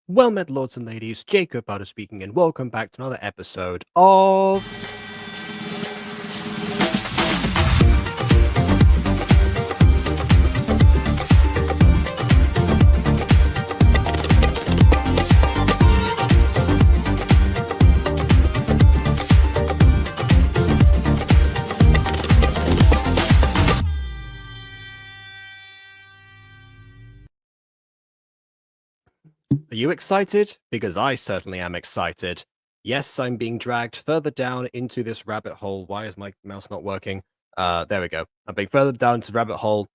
Well met, lords and ladies, Jacob Butter speaking, and welcome back to another episode of... Are you excited? Because I certainly am excited. Yes, I'm being dragged further down into this rabbit hole. Why is my mouse not working? There we go. I'm being further down into the rabbit hole,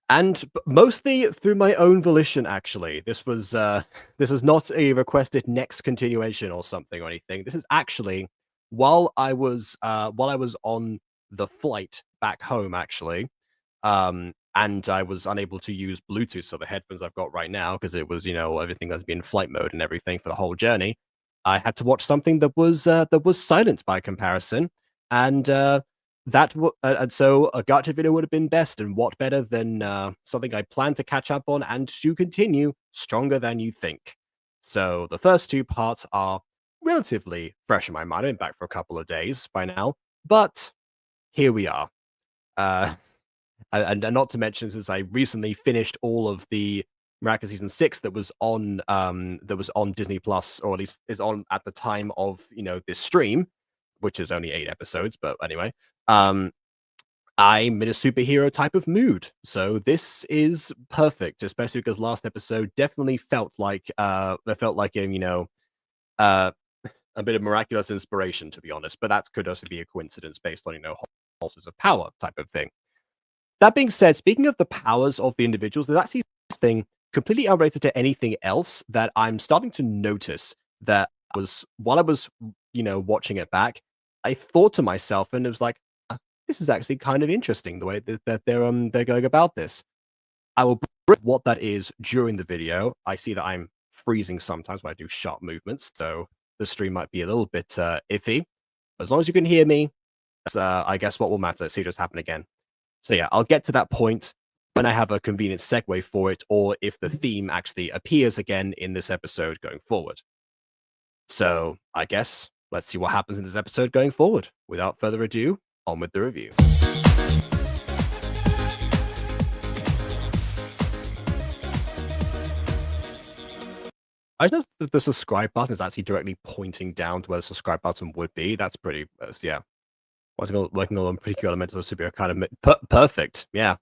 and mostly through my own volition, actually. This was not a requested next continuation or something or anything. This is actually while I was on the flight back home, actually. And I was unable to use Bluetooth, so the headphones I've got right now, because it was, everything has been in flight mode and everything for the whole journey. I had to watch something that was silent by comparison, and so a Gacha video would have been best. And what better than something I plan to catch up on and to continue stronger than you think. So the first two parts are relatively fresh in my mind. I've been back for a couple of days by now, but here we are. And not to mention, since I recently finished all of the Miraculous Season 6 that was on Disney Plus, or at least is on at the time of this stream, which is only 8 episodes, but anyway, I'm in a superhero type of mood, so this is perfect, especially because last episode definitely felt like a bit of miraculous inspiration, to be honest, but that could also be a coincidence based on horses of power type of thing. That being said, speaking of the powers of the individuals, there's actually this thing completely unrelated to anything else that I'm starting to notice that while I was watching it back, I thought to myself, and it was like, this is actually kind of interesting the way that they're going about this. I will bring what that is during the video. I see that I'm freezing sometimes when I do sharp movements, so the stream might be a little bit iffy. As long as you can hear me, that's I guess what will matter. See it just happen again. So yeah, I'll get to that point when I have a convenient segue for it, or if the theme actually appears again in this episode going forward. So I guess let's see what happens in this episode going forward. Without further ado, on with the review. I noticed that the subscribe button is actually directly pointing down to where the subscribe button would be. That's pretty, yeah. Working on pretty cool elements of superhero kind of perfect, yeah.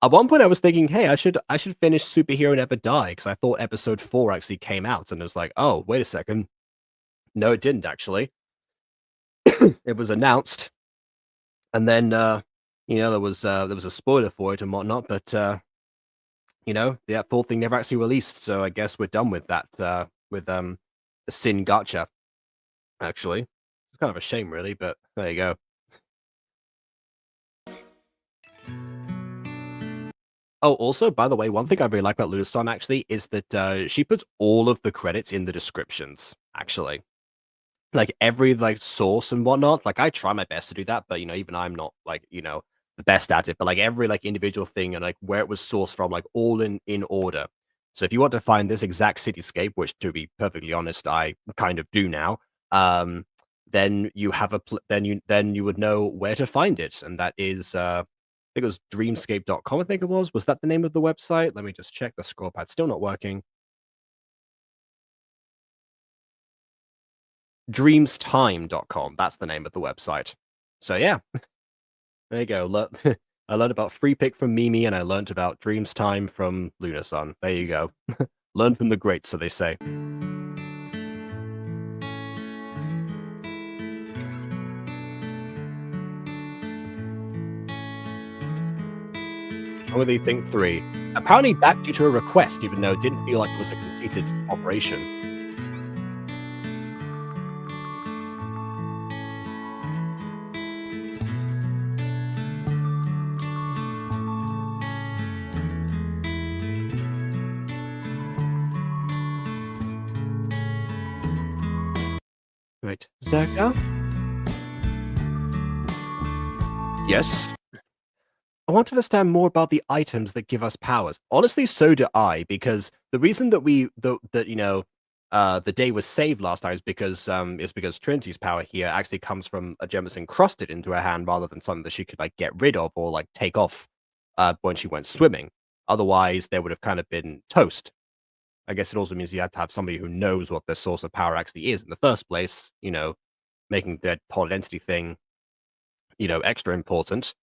At one point, I was thinking, hey, I should finish Superhero Never Die, because I thought episode 4 actually came out, and it was like, oh, wait a second, no, it didn't actually. It was announced, and then there was a spoiler for it and whatnot, but that full thing never actually released. So I guess we're done with that. With the Sin Gacha. Actually, it's kind of a shame, really, but there you go. Oh, also, by the way, one thing I really like about LunarSun actually is that she puts all of the credits in the descriptions. Actually, like every source and whatnot. Like I try my best to do that, but even I'm not the best at it. But like every individual thing and like where it was sourced from, like all in order. So if you want to find this exact cityscape, which to be perfectly honest, I kind of do now, then you have then you would know where to find it, and that is I think it was dreamscape.com, I think it was. Was that the name of the website? Let me just check. The scroll pad's still not working. Dreamstime.com. That's the name of the website. So yeah, there you go. I learned about Free Pick from Mimi, and I learned about Dreams Time from LunarSun. There you go. Learn from the greats, so they say. Only think 3. Apparently back due to a request, even though it didn't feel like it was a completed operation. Right, Zerka? Yes? I want to understand more about the items that give us powers. Honestly, so do I, because the reason that the day was saved last time is because Trinity's power here actually comes from a gem that's encrusted into her hand rather than something that she could get rid of or take off when she went swimming. Otherwise, there would have kind of been toast. I guess it also means you had to have somebody who knows what their source of power actually is in the first place, making the whole identity thing, extra important.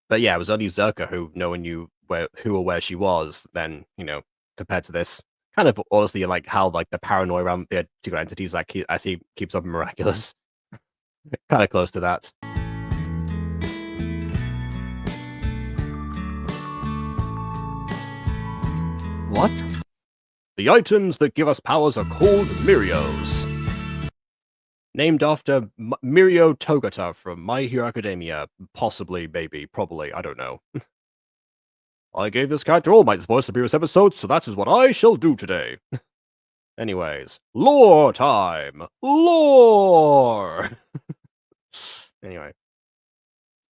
But yeah, it was only Zerka who knew who or where she was then, compared to this. Kind of honestly how the paranoia around the two entities as he keeps up miraculous. Kind of close to that. What? The items that give us powers are called Mirios. Named after Mirio Togata from My Hero Academia. Possibly, maybe, probably, I don't know. I gave this character All Might's voice in previous episodes, so that is what I shall do today. Anyways, lore time! Lore! Anyway.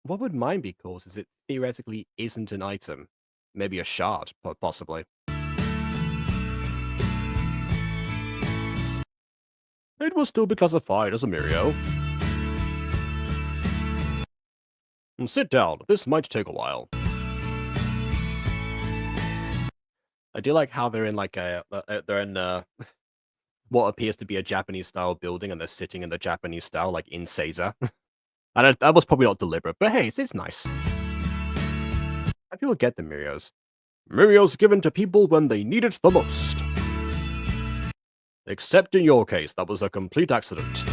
What would mine be called, since it theoretically isn't an item? Maybe a shard, possibly. It will still be classified as a Mirio. Sit down, this might take a while. I do like how they're in what appears to be a Japanese style building, and they're sitting in the Japanese style, in Seiza. And that was probably not deliberate, but hey, it's nice. How people get the Mirios? Mirios given to people when they need it the most. Except in your case, that was a complete accident.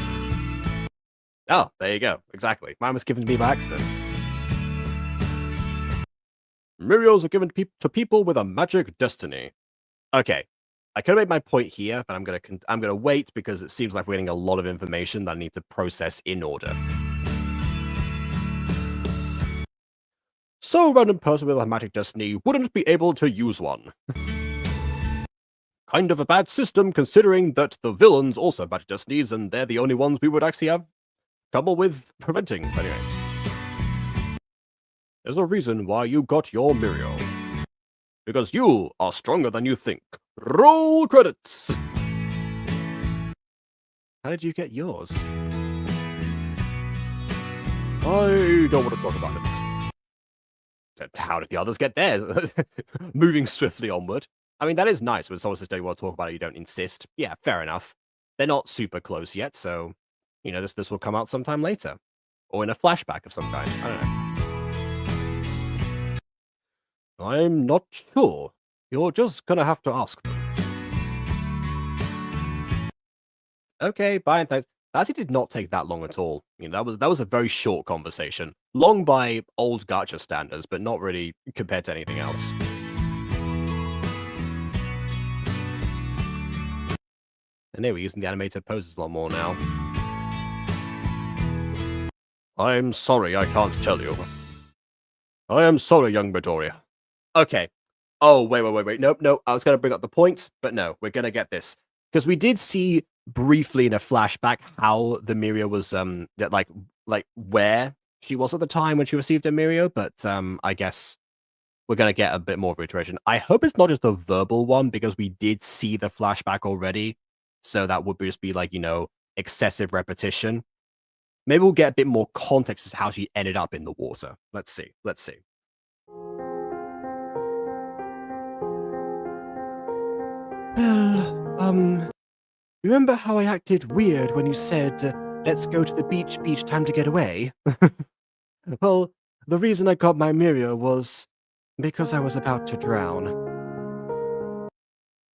Oh, there you go. Exactly. Mine was given to me by accident. Mirios are given to people with a magic destiny. Okay, I could have made my point here, but I'm gonna wait because it seems like we're getting a lot of information that I need to process in order. So a random person with a magic destiny wouldn't be able to use one. Kind of a bad system, considering that the villains also have magic destinies, and they're the only ones we would actually have trouble with preventing. Anyway. There's a reason why you got your Mirio. Because you are stronger than you think. Roll credits! How did you get yours? I don't want to talk about it. How did the others get theirs? Moving swiftly onward. I mean, that is nice when someone says, don't you want to talk about it, you don't insist. Yeah, fair enough. They're not super close yet, so, this will come out sometime later. Or in a flashback of some kind. I don't know. I'm not sure. You're just gonna have to ask them. Okay, bye and thanks. That actually did not take that long at all. You know, that was a very short conversation. Long by old Gacha standards, but not really compared to anything else. And here we're using the animated poses a lot more now. I'm sorry, I can't tell you. I am sorry, young Midoriya. Okay. Oh, wait. Nope. I was going to bring up the point, but no, we're going to get this. Because we did see briefly in a flashback how the Mirio was, like where she was at the time when she received a Mirio, but I guess we're going to get a bit more of a iteration. I hope it's not just a verbal one, because we did see the flashback already. So that would just be like, excessive repetition. Maybe we'll get a bit more context as to how she ended up in the water. Let's see. Well, remember how I acted weird when you said, let's go to the beach, time to get away? Well, the reason I got my Mirio was because I was about to drown.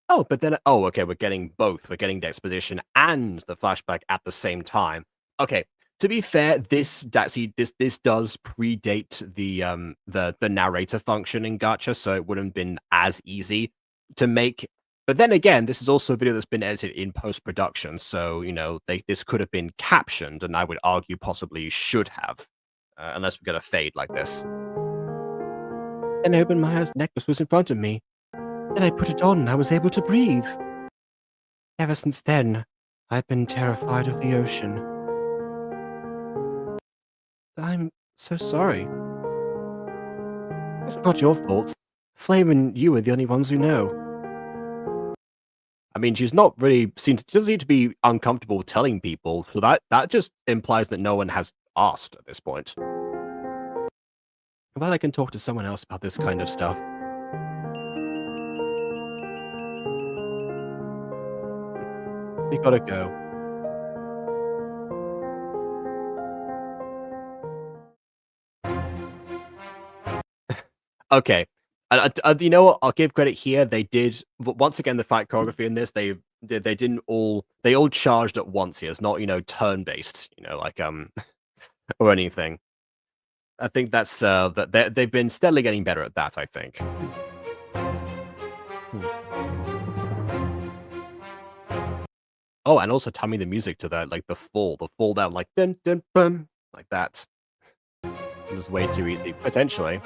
Oh, but then, okay, we're getting both. We're getting the exposition and the flashback at the same time. Okay, to be fair, this does predate the narrator function in Gacha, so it wouldn't have been as easy to make. But then again, this is also a video that's been edited in post-production, so, this could have been captioned, and I would argue possibly should have, unless we get a fade like this. And I opened my eyes, necklace was in front of me. Then I put it on and I was able to breathe. Ever since then, I've been terrified of the ocean. I'm so sorry. It's not your fault. Flame and you are the only ones who know. I mean, she's not really doesn't seem to be uncomfortable telling people, so that just implies that no one has asked at this point. I'm glad I can talk to someone else about this kind of stuff. We gotta go. Okay. You know what? I'll give credit here. They did once again the fight choreography in this. They all charged at once here. It's not turn based. Like or anything. I think that's that they've been steadily getting better at that. I think. Oh, and also timing the music to that, like the fall down, like dun dun dun, like that. It was way too easy, potentially.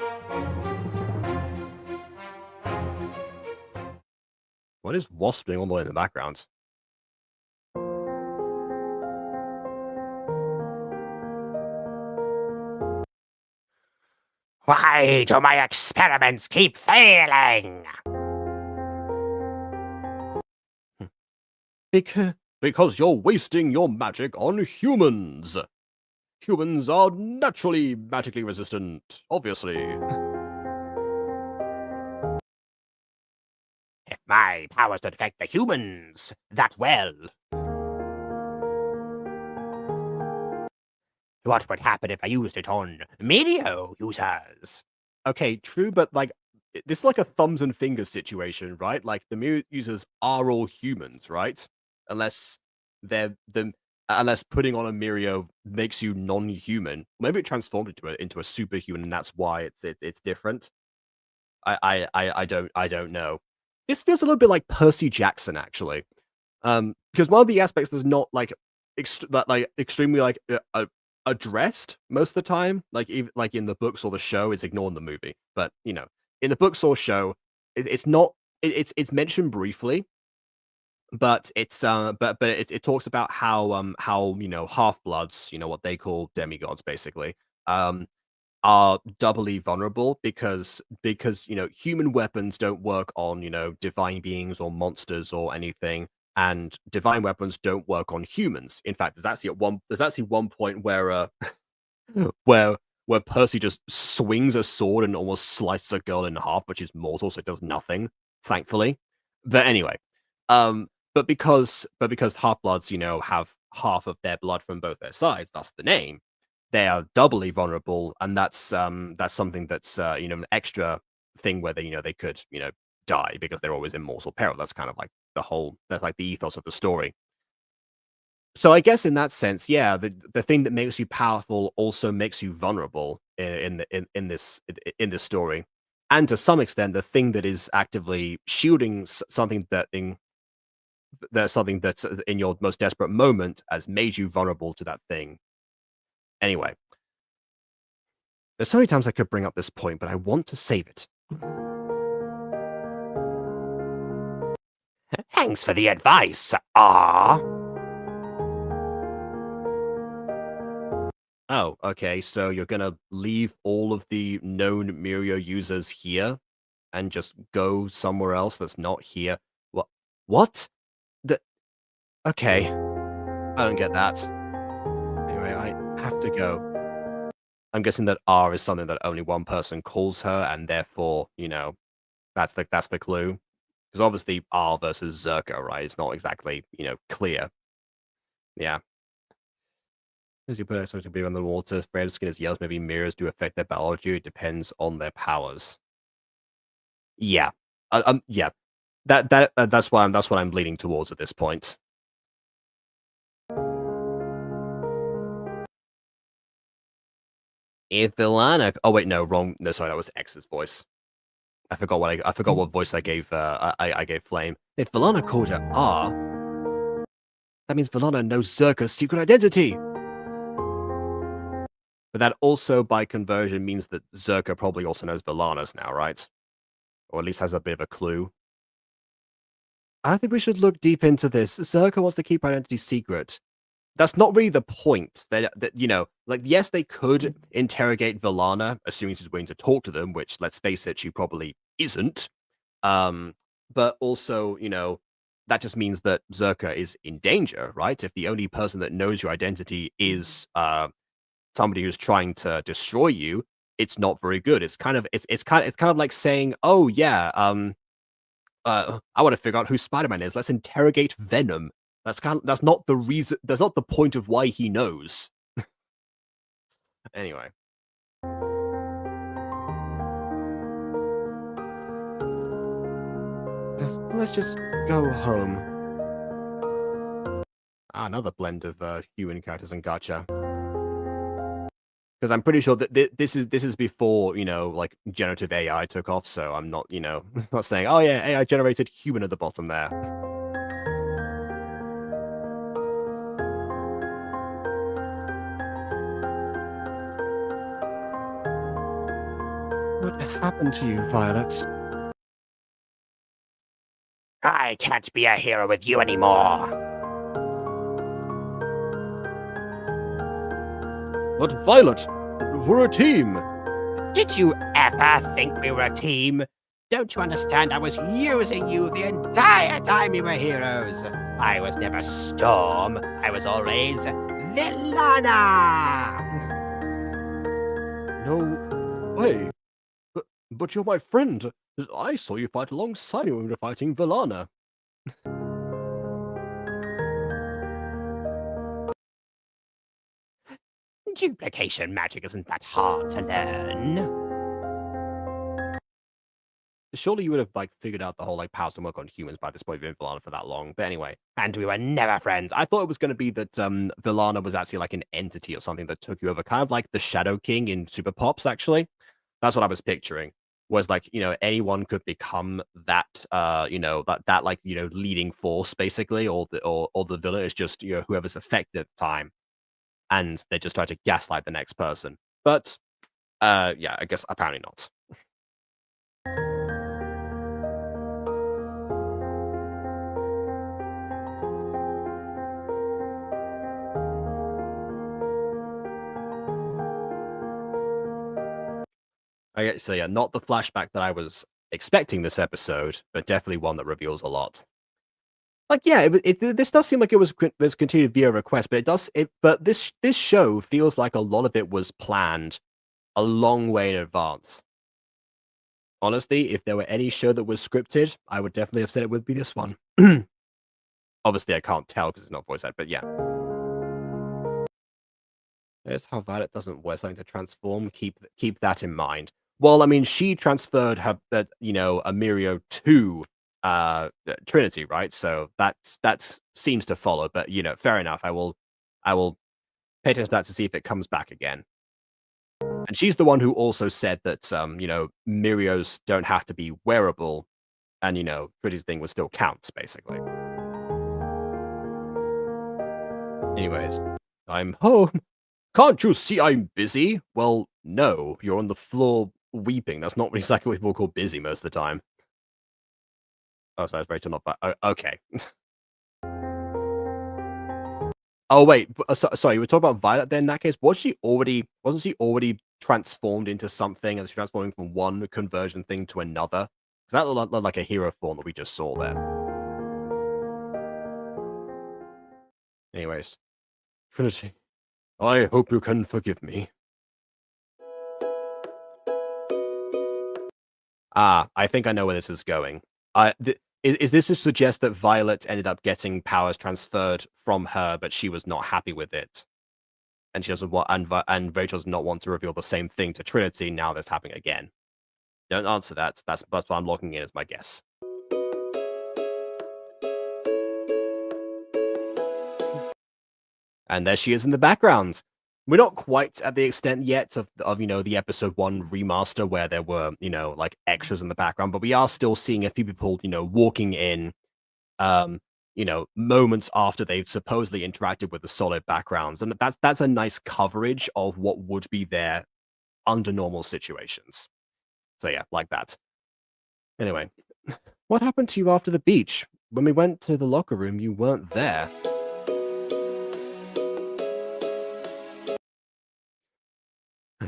What is wasping all the way in the background? Why do my experiments keep failing? Because you're wasting your magic on humans. Humans are naturally magically resistant, obviously. If my powers don't affect the humans that well, what would happen if I used it on Mirio users? Okay, true, but like this is like a thumbs and fingers situation, right? Like the Mirror users are all humans, right? Unless unless putting on a Mirio makes you non-human. Maybe it transformed into a superhuman, and that's why it's different. I don't know. This feels a little bit like Percy Jackson, actually. Because one of the aspects that's not like extremely like addressed most of the time, like even like in the books or the show, is ignoring the movie. But in the books or show, it's not. It's mentioned briefly, but it talks about how half bloods, what they call demigods, basically, are doubly vulnerable because human weapons don't work on divine beings or monsters or anything, and divine weapons don't work on humans. In fact, there's actually one point where where Percy just swings a sword and almost slices a girl in half, which is mortal, so it does nothing, thankfully. But anyway, because half bloods have half of their blood from both their sides, that's the name. They are doubly vulnerable, and that's something that's an extra thing where they could die because they're always in mortal peril. That's kind of like that's like the ethos of the story. So I guess in that sense, yeah, the thing that makes you powerful also makes you vulnerable in this story, and to some extent, the thing that is actively shielding something that's in your most desperate moment has made you vulnerable to that thing. Anyway, there's so many times I could bring up this point, but I want to save it. Thanks for the advice. Ah. Oh, okay. So you're gonna leave all of the known Mirio users here and just go somewhere else that's not here? What? What? The Okay. I don't get that. Anyway, I have to go. I'm guessing that R is something that only one person calls her, and therefore, that's the clue. Because obviously R versus Zerka, right? It's not exactly, clear. Yeah. As you put it, something to be on the water, spray of skin as yells, maybe mirrors do affect their biology. It depends on their powers. Yeah. Yeah. That's what I'm leaning towards at this point. If Ilana, oh wait, no, wrong. No, sorry, that was X's voice. I forgot what voice I gave. I gave Flame. If Vilana called her R, that means Vilana knows Zerka's secret identity. But that also, by conversion, means that Zerka probably also knows Vilana's now, right? Or at least has a bit of a clue. I think we should look deep into this. Zerka wants to keep her identity secret. That's not really the point. Yes, they could interrogate Vilana, assuming she's willing to talk to them, which, let's face it, she probably isn't. But also, that just means that Zerka is in danger, right? If the only person that knows your identity is somebody who's trying to destroy you, it's not very good. It's kind of like saying, "Oh yeah, I want to figure out who Spider-Man is. Let's interrogate Venom." That's not the reason. That's not the point of why he knows. Anyway. Let's just go home. Another blend of human characters and Gacha. Because I'm pretty sure that this is before, like generative AI took off, so I'm not, not saying, oh yeah, AI generated human at the bottom there. What happened to you, Violet? I can't be a hero with you anymore. But Violet, we're a team. Did you ever think we were a team? Don't you understand? I was using you the entire time you were heroes. I was never Storm. I was always Vilana. No way. But you're my friend. I saw you fight alongside me when we were fighting Vilana. Duplication magic isn't that hard to learn. Surely you would have figured out the whole powers to work on humans by this point. You've been Vilana for that long, but anyway. And we were never friends. I thought it was going to be that Vilana was actually like an entity or something that took you over, kind of like the Shadow King in Super Pops. Actually, that's what I was picturing. Was anyone could become that leading force basically, or the villain is just whoever's affected at the time, and they just try to gaslight the next person. But yeah, I guess apparently not. So yeah, not the flashback that I was expecting this episode, but definitely one that reveals a lot. This does seem like it was continued via request, but but this show feels like a lot of it was planned a long way in advance. Honestly, if there were any show that was scripted, I would definitely have said it would be this one. Obviously, I can't tell because it's not voice acted, but yeah. Here's how Violet doesn't wear something to transform. Keep that in mind. Well, I mean, she transferred her Amirio to Trinity, right? So that seems to follow. But fair enough. I will pay attention to that to see if it comes back again. And she's the one who also said that Mirios don't have to be wearable, and Trinity's thing would still count, basically. Anyways, I'm home. Can't you see I'm busy? Well, no, you're on the floor weeping. That's not exactly what people call busy most of the time. Oh, sorry, Rachel, not bad. Okay. Oh wait, sorry, you were talking about Violet. Then in that case, wasn't she already transformed into something, and she transforming from one conversion thing to another? 'Cause that looked like a hero form that we just saw there. Anyways, Trinity, I hope you can forgive me. I think I know where this is going. Is this to suggest that Violet ended up getting powers transferred from her, but she was not happy with it, and she doesn't want, and Rachel does not want to reveal the same thing to Trinity now that's happening again? Don't answer that. That's what I'm locking in as my guess. And there she is in the background. We're not quite at the extent yet of the episode 1 remaster where there were, like extras in the background, but we are still seeing a few people, walking in, moments after they've supposedly interacted with the solid backgrounds. And that's a nice coverage of what would be there under normal situations. So yeah, like that. Anyway, what happened to you after the beach? When we went to the locker room, you weren't there.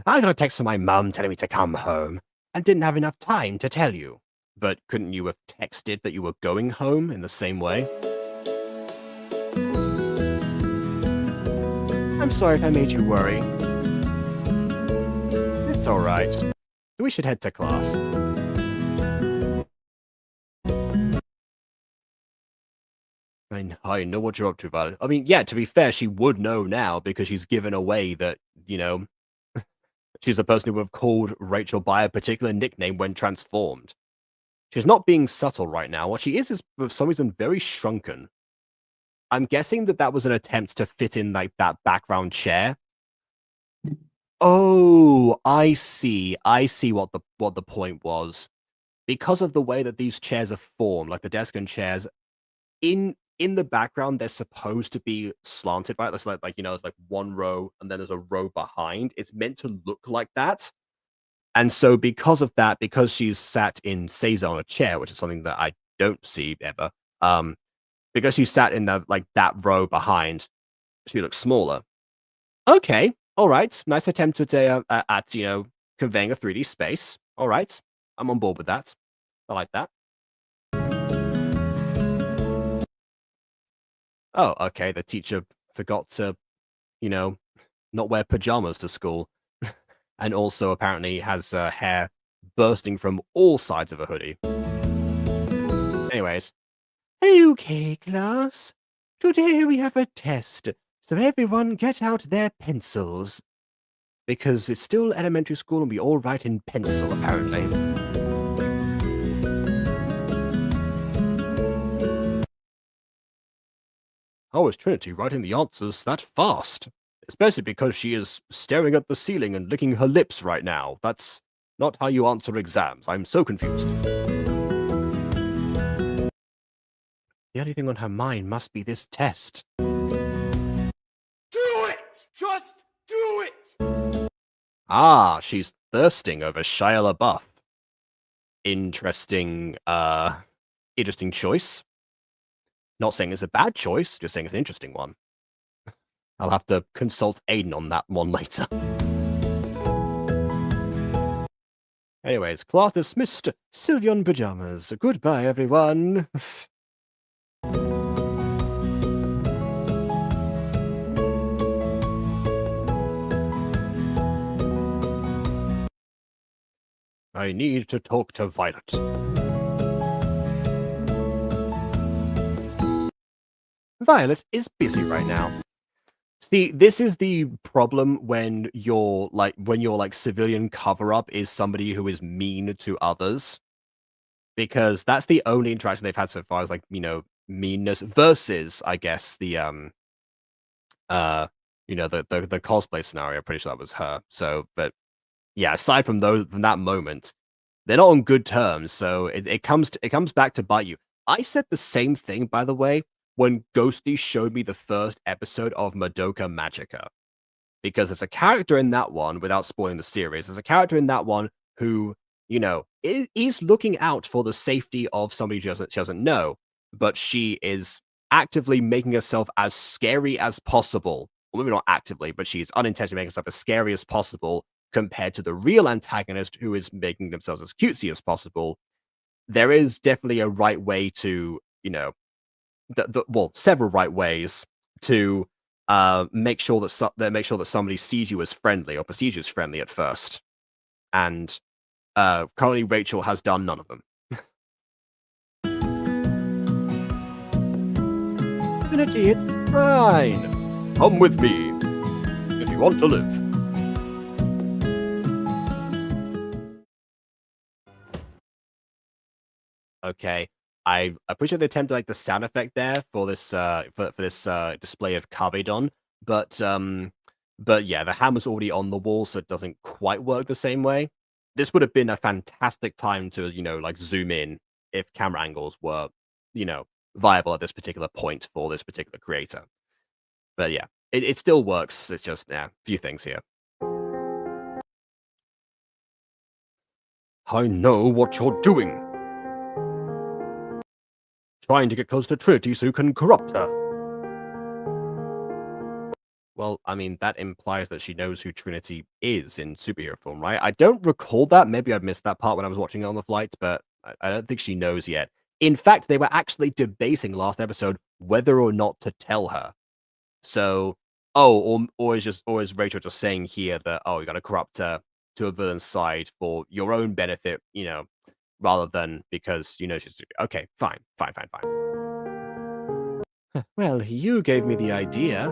I got a text from my mum telling me to come home, and didn't have enough time to tell you. But couldn't you have texted that you were going home in the same way? I'm sorry if I made you worry. It's alright. We should head to class. I know what you're up to, Violet. I mean, yeah, to be fair, she would know now because she's given away that, she's the person who would have called Rachel by a particular nickname when transformed. She's not being subtle right now. What she is for some reason, very shrunken. I'm guessing that was an attempt to fit in, like, that background chair. Oh, I see. I see what the point was. Because of the way that these chairs are formed, like the desk and chairs, in the background, they're supposed to be slanted, right? It's like it's like one row and then there's a row behind. It's meant to look like that. And so because of that, because she's sat in Seiza on a chair, which is something that I don't see ever, because she sat in that row behind, she looks smaller. Okay, all right. Nice attempt at conveying a 3D space. All right. I'm on board with that. I like that. Oh, okay. The teacher forgot to, not wear pajamas to school. And also apparently has hair bursting from all sides of a hoodie. Anyways. Okay, class. Today we have a test. So everyone get out their pencils. Because it's still elementary school and we all write in pencil, apparently. How is Trinity writing the answers that fast? Especially because she is staring at the ceiling and licking her lips right now. That's not how you answer exams. I'm so confused. The only thing on her mind must be this test. Do it! Just do it! Ah, she's thirsting over Shia LaBeouf. Interesting choice. Not saying it's a bad choice, just saying it's an interesting one. I'll have to consult Aiden on that one later. Anyways, class dismissed. Sylvian pajamas. Goodbye, everyone. I need to talk to Violet. Violet is busy right now. See, this is the problem when your civilian cover-up is somebody who is mean to others. because that's the only interaction they've had so far is like, meanness versus, I guess, the the cosplay scenario. Pretty sure that was her. So, but yeah, aside from that moment, they're not on good terms. So it comes back to bite you. I said the same thing, by the way, when Ghosty showed me the first episode of Madoka Magica, because there's a character in that one, without spoiling the series, there's a character in that one who, is looking out for the safety of somebody she doesn't know, but she is actively making herself as scary as possible. Well, maybe not actively, but she's unintentionally making herself as scary as possible compared to the real antagonist who is making themselves as cutesy as possible. There is definitely a right way to, several right ways to make sure that somebody sees you as friendly or perceives you as friendly at first. And currently Rachel has done none of them. Infinity, it's fine. Come with me if you want to live. Okay, I appreciate the attempt to like the sound effect there for this for this display of Kabedon, but yeah, the hammer's already on the wall, so it doesn't quite work the same way. This would have been a fantastic time to like zoom in if camera angles were viable at this particular point for this particular creator. But yeah, it still works. It's just a few things here. I know what you're doing. Trying to get close to Trinity so you can corrupt her. Well, I mean, that implies that she knows who Trinity is in superhero form, right? I don't recall that. Maybe I missed that part when I was watching it on the flight, but I don't think she knows yet. In fact, they were actually debating last episode whether or not to tell her. So, or is Rachel just saying here that, you're going to corrupt her to a villain's side for your own benefit, rather than because she's okay, fine. Well, you gave me the idea.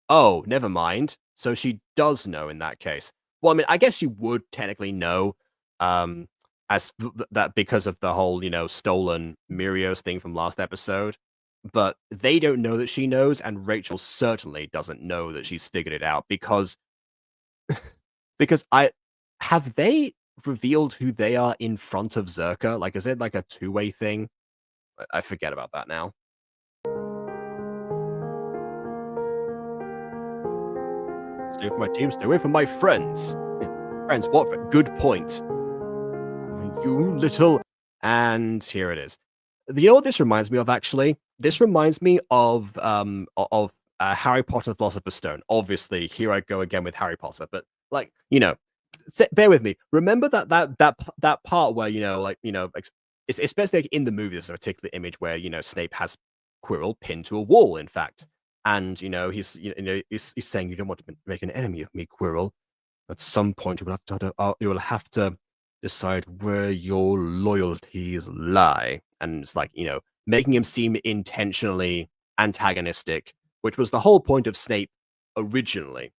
Oh, never mind. So she does know in that case. Well, I mean, I guess you would technically know, as that because of the whole stolen Mirios thing from last episode. But they don't know that she knows, and Rachel certainly doesn't know that she's figured it out because have they revealed who they are in front of Zerka? Like, is it like a two-way thing? I forget about that now. Stay from my team, stay away from my friends. Friends, what? Good point. You little... And here it is. You know what this reminds me of, actually? This reminds me of Harry Potter and the Philosopher's Stone. Obviously, here I go again with Harry Potter, but like, bear with me. Remember that part where it's especially like in the movie. There's a particular image where Snape has Quirrell pinned to a wall. In fact, and he's saying, "You don't want to make an enemy of me, Quirrell. At some point, you will have to decide where your loyalties lie." And it's like making him seem intentionally antagonistic, which was the whole point of Snape originally.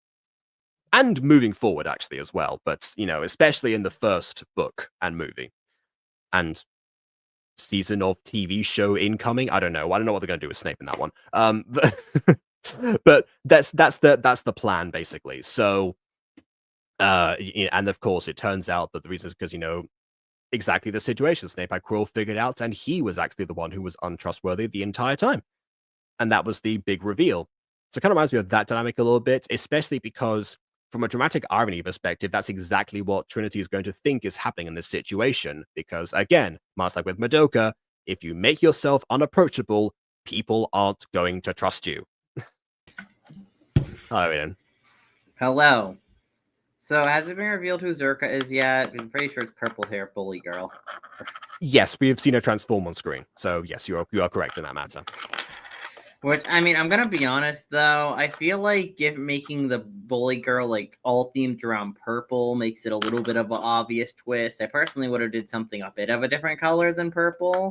And moving forward, actually, as well. But, especially in the first book and movie. And season of TV show incoming. I don't know what they're going to do with Snape in that one. But that's the plan, basically. So, and of course, it turns out that the reason is because, exactly the situation. Snape had Quirrell figured out, and he was actually the one who was untrustworthy the entire time. And that was the big reveal. So it kind of reminds me of that dynamic a little bit, especially because from a dramatic irony perspective, that's exactly what Trinity is going to think is happening in this situation. Because again, much like with Madoka, if you make yourself unapproachable, people aren't going to trust you. Hello, Aiden. Hello. So has it been revealed who Zerka is yet? I'm pretty sure it's purple hair bully girl. Yes, we have seen her transform on screen. So yes, you are correct in that matter. Which, I mean, I'm gonna be honest though, I feel like making the bully girl like all themed around purple makes it a little bit of an obvious twist. I personally would have did something a bit of a different color than purple.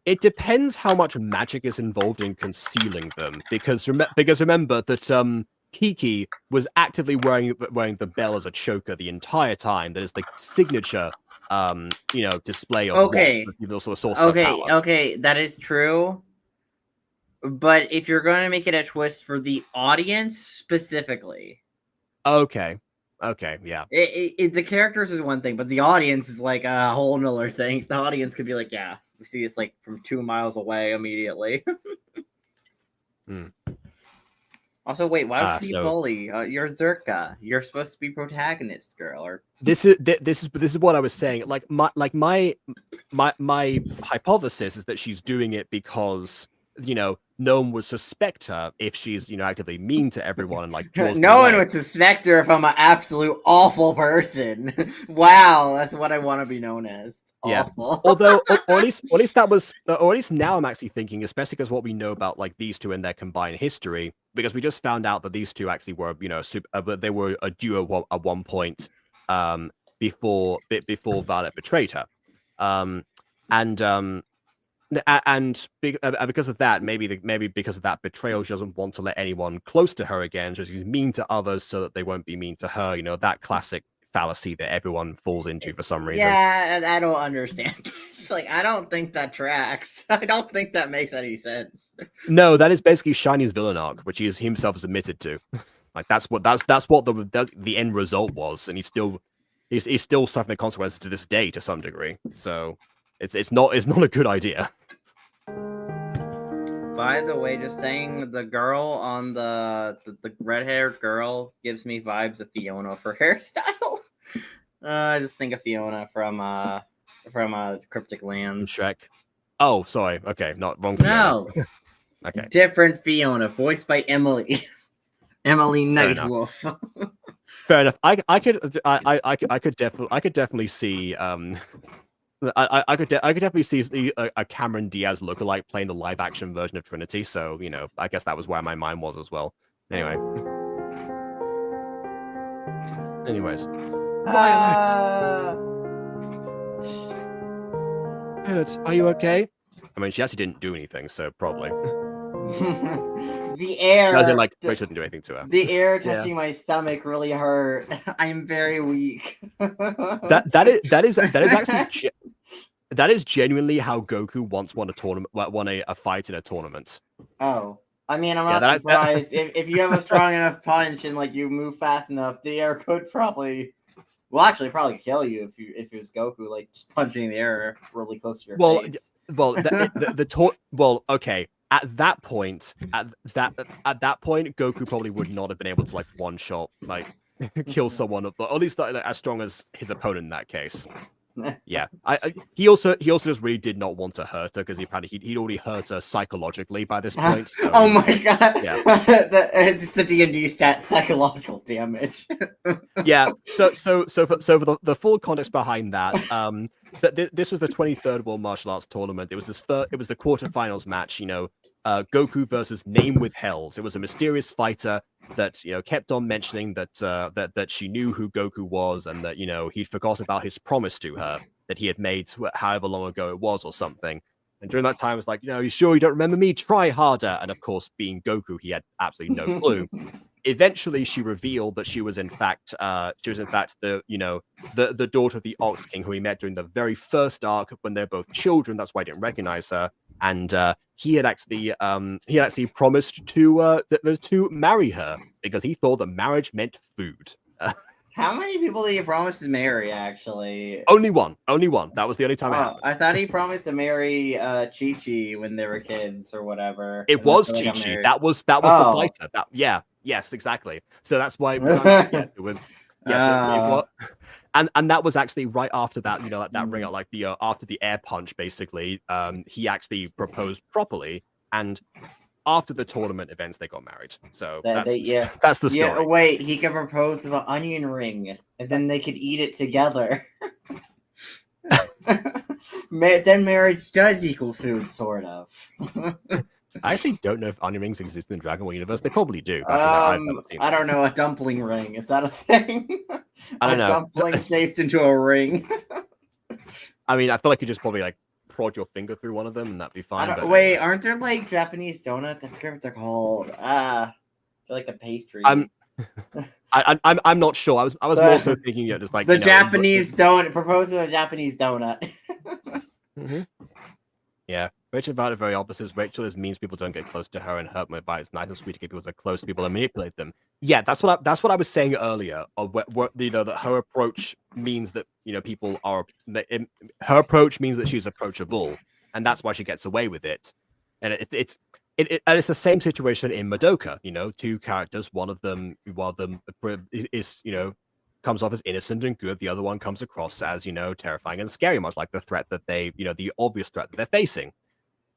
It depends how much magic is involved in concealing them, because remember that Kiki was actively wearing the bell as a choker the entire time. That is the signature display of Okay. what's the sort of source of Okay, power. okay, that is true. But if you're going to make it a twist for the audience specifically, Okay, yeah. the characters is one thing, but the audience is like a whole nother thing. The audience could be like, yeah, we see this like from 2 miles away immediately. Also, wait, why would you bully? You're Zerka. You're supposed to be protagonist, girl. Or this is what I was saying. Like my hypothesis is that she's doing it because no one would suspect her if she's actively mean to everyone and like draws no them one away. would suspect her if I'm an absolute awful person. Wow, that's what I want to be known as. Awful. Although, or at least that was, or at least now I'm actually thinking, especially because what we know about like these two and their combined history, because we just found out that these two actually were, they were a duo at one point, before Violet betrayed her, and because of that, maybe because of that betrayal, she doesn't want to let anyone close to her again. So she's mean to others so that they won't be mean to her. That classic fallacy that everyone falls into for some reason. Yeah, I don't understand. It's like I don't think that tracks. I don't think that makes any sense. No, that is basically Shiny's villain arc, which he himself has admitted to. Like that's what the end result was, and he's still suffering the consequences to this day to some degree. So it's not a good idea. By the way, just saying, the girl on the red-haired girl gives me vibes of Fiona for hairstyle. I just think of Fiona from Cryptic Lands. Shrek. Oh, sorry. Okay, not wrong. No. Okay. Different Fiona, voiced by Emily. Emily Nightwolf. Fair enough. I could definitely see I could definitely see a Cameron Diaz lookalike playing the live action version of Trinity. So I guess that was where my mind was as well. Anyways, Violet, are you okay? I mean, she actually didn't do anything, so probably. The air. As in, like, Rachel didn't do anything to her. The air touching my stomach really hurt. I'm very weak. That is actually that is genuinely how Goku once won a fight in a tournament. Oh, I mean, I'm not surprised. If you have a strong enough punch and like you move fast enough, the air could probably kill you if it was Goku like just punching the air really close to your face. Okay. At that point, Goku probably would not have been able to like one shot like kill someone, or at least not as strong as his opponent in that case. Yeah, he also just really did not want to hurt her because he'd already hurt her psychologically by this point. So, oh my god! Yeah, it's the D&D stat, psychological damage. Yeah. So for the full context behind that, so this was the 23rd World Martial Arts Tournament. It was the quarterfinals match. Goku versus Name Withheld. It was a mysterious fighter that kept on mentioning that she knew who Goku was, and that he'd forgot about his promise to her that he had made however long ago it was or something. And during that time, it was like, you sure you don't remember me? Try harder. And of course, being Goku, he had absolutely no clue. Eventually, she revealed that she was in fact the daughter of the Ox King, who he met during the very first arc when they're both children. That's why I didn't recognize her. And he had actually promised to marry her because he thought that marriage meant food. How many people did he promise to marry? Actually, only one. That was the only time. I thought he promised to marry Chi-Chi when they were kids or whatever. It was Chi-Chi. That was the fighter. Yes, exactly. So that's why. And that was actually right after that. That ring out, like after the air punch. Basically, he actually proposed properly, and after the tournament events, they got married. So that's the story. Yeah, wait, he could propose to an onion ring, and then they could eat it together. Then marriage does equal food, sort of. I actually don't know if onion rings exist in the Dragon Ball universe. They probably do. I don't know. A dumpling ring, is that a thing? I don't know. Dumpling shaped into a ring. I mean, I feel like you just probably like prod your finger through one of them and that'd be fine. Wait, aren't there like Japanese donuts? I forget what they're called. They're like a pastry. I'm not sure. I was more so thinking, just like the you know, Japanese donut. Propose a Japanese donut. Mhm. Yeah, Rachel and Violet are very opposites. Rachel means people don't get close to her, and hurt my bite. It's nice and sweet to get people so close to people and manipulate them. Yeah, that's what I was saying earlier. Of what you know, that her approach means that people are. Her approach means that she's approachable, and that's why she gets away with it. And and it's the same situation in Madoka. Two characters. One of them is comes off as innocent and good. The other one comes across as, terrifying and scary, much like the threat that the obvious threat that they're facing.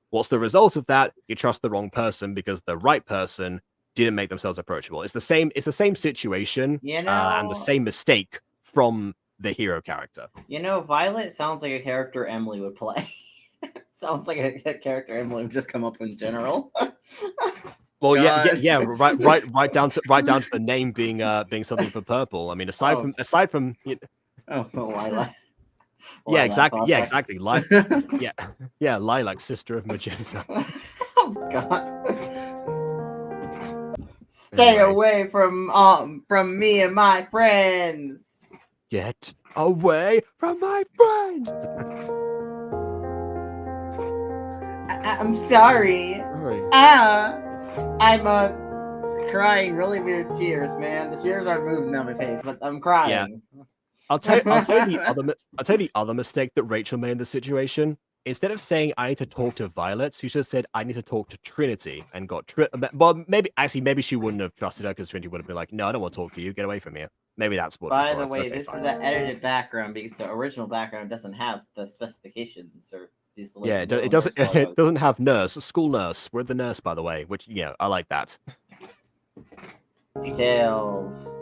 What's the result of that? You trust the wrong person because the right person didn't make themselves approachable. It's the same situation, and the same mistake from the hero character. Violet sounds like a character Emily would play. Sounds like a character Emily would just come up in general. Well, yeah, right down to the name being something for purple. I mean, aside from Lilac. Yeah, exactly. Lilac, sister of Magenta. Oh God! Stay away from me and my friends. Get away from my friends. I'm sorry. I'm crying really weird tears, man. The tears aren't moving down my face, but I'm crying. Yeah. I'll tell you the other mistake that Rachel made in the situation. Instead of saying I need to talk to Violet, she should have said I need to talk to Trinity and got well, maybe she wouldn't have trusted her because Trinity would have been like, no, I don't want to talk to you. Get away from here. Maybe that's what. By the way, this is the edited background because the original background doesn't have the specifications or these. Yeah, it doesn't. It doesn't have nurse, school nurse. We're the nurse, by the way, which I like that. Details.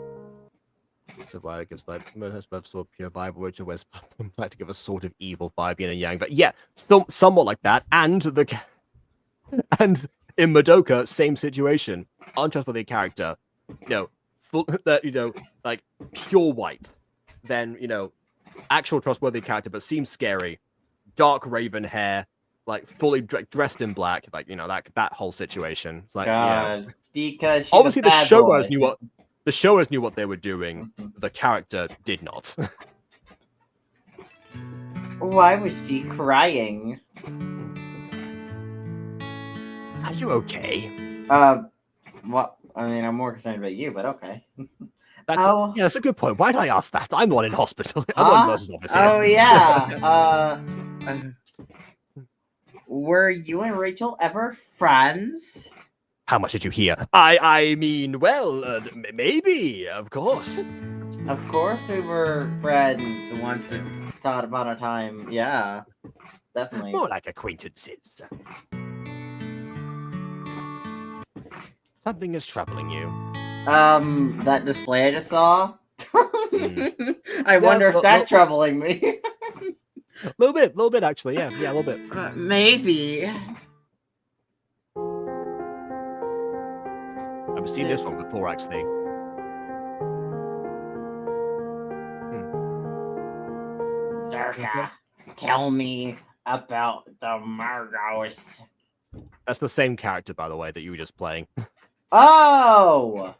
So Violet gives like sort of pure vibe, which always like to give a sort of evil vibe, yin and yang. But yeah, somewhat like that. And and in Madoka, same situation. Untrustworthy character, like pure white. Then actual trustworthy character, but seems scary. Dark raven hair, like fully dressed in black, like that whole situation. It's like God, because she's obviously a bad the showrunners boy. knew what. The showers knew what they were doing. The character did not. Why was she crying? Are you okay? Well, I mean, I'm more concerned about you, but okay. That's a good point. Why did I ask that? I'm not in hospital. I'm not in nurse's office. Oh yeah. Were you and Rachel ever friends? How much did you hear? I mean, well, maybe, of course. Of course we were friends once upon a time. Yeah, definitely. More like acquaintances. Something is troubling you. That display I just saw. I wonder if that's troubling me. A little bit, actually. Yeah, a little bit. Maybe. I've seen this one before, actually. Zerka, tell me about the Margos. That's the same character, by the way, that you were just playing. Oh!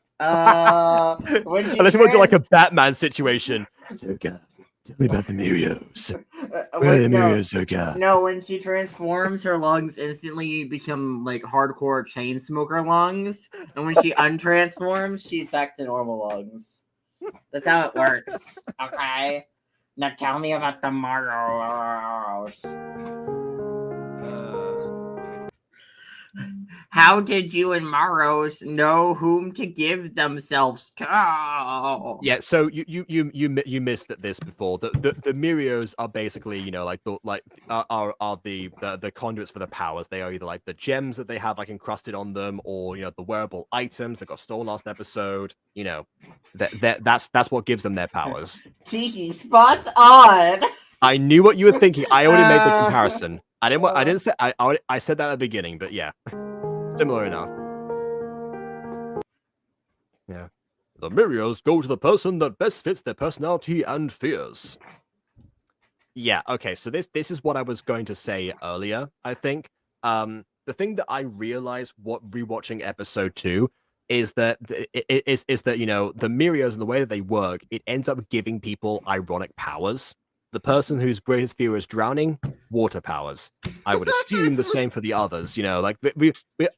When she Unless you want to do like a Batman situation. Zerka, tell me about the Murios. Where are the Murios, Zerka? No, when she transforms, her lungs instantly become like hardcore chain smoker lungs. And when she untransforms, she's back to normal lungs. That's how it works. Okay? Now tell me about the Margos. How did you and Maros know whom to give themselves to? Yeah, so you missed this before. The Mirios are basically are the conduits for the powers. They are either like the gems that they have like encrusted on them, or the wearable items that got stolen last episode. That's what gives them their powers. Cheeky, spots on. I knew what you were thinking. I already made the comparison. I didn't say I said that at the beginning, but yeah. Similar enough. Yeah. The Mirios go to the person that best fits their personality and fears. Yeah, okay, so this is what I was going to say earlier, I think. The thing that I realized rewatching episode 2 is that you know, the Mirios and the way that they work, it ends up giving people ironic powers. The person whose greatest fear is drowning, water powers. I would assume the same for the others. You know, like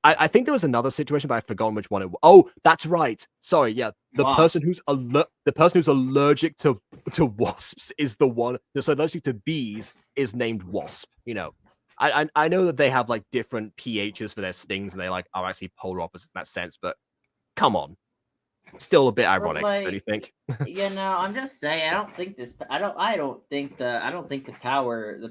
I think there was another situation, but I've forgotten which one it was. Oh, that's right. Sorry, yeah. The person who's allergic to wasps is the one that's allergic to bees is named Wasp. You know, I know that they have like different pHs for their stings, and they like are actually polar opposites in that sense. But come on, still a bit ironic, like, don't you think? You know, I'm just saying. I don't think the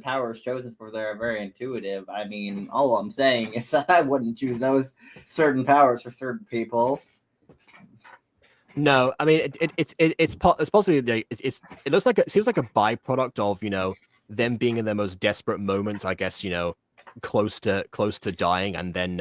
powers chosen for there are very intuitive. I mean, all I'm saying is that I wouldn't choose those certain powers for certain people. No, I mean it's possibly like, it looks like it seems like a byproduct of, you know, them being in their most desperate moments, I guess, you know, close to dying, and then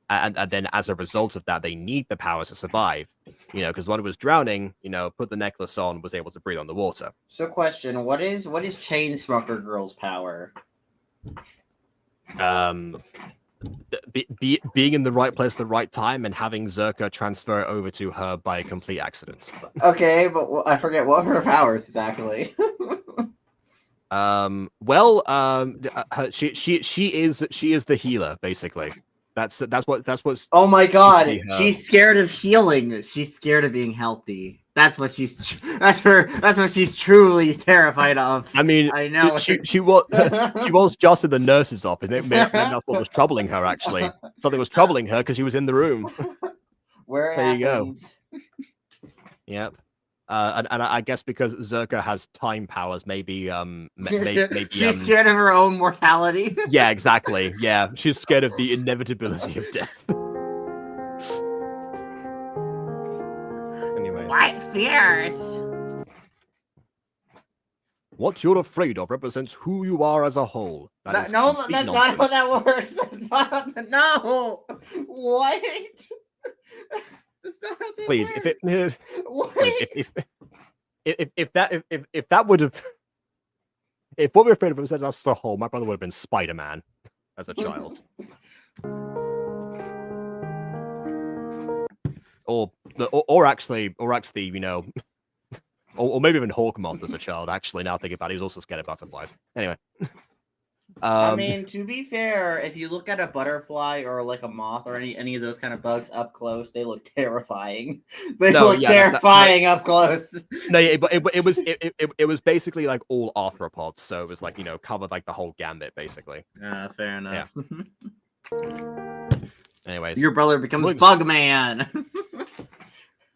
and then as a result of that, they need the powers to survive. You know, because when it was drowning, you know, put the necklace on, was able to breathe on the water. So, question: what is Chainsmoker Girl's power? Being in the right place at the right time and having Zerka transfer it over to her by a complete accident. Okay, but I forget what her powers exactly. She is the healer, basically. That's what's. Oh my god, she's scared of healing. She's scared of being healthy. That's what she's truly terrified of. I mean, I know she was just in the nurse's office. Maybe that's what was troubling her. Actually, something was troubling her because she was in the room. Where there you go. happened. Yep. And I guess because Zerka has time powers, maybe maybe she's scared of her own mortality. Yeah, exactly. Yeah, she's scared of the inevitability of death. Anyway, What fears? what you're afraid of represents who you are as a whole. That's not how that works. That's not how no. What? Please, works. if that would have, if what we're afraid of represents us as a whole, my brother would have been Spider-Man as a child. or actually, you know, or maybe even Hawkmoth as a child. Actually, now thinking about it, he was also scared of butterflies. Anyway. I mean, to be fair, if you look at a butterfly or like a moth or any of those kind of bugs up close, they look terrifying. They look terrifying up close. No, yeah, but it was basically like all arthropods, so it was like, you know, covered like the whole gambit basically. Fair enough. Yeah. Anyways, your brother becomes Bugman.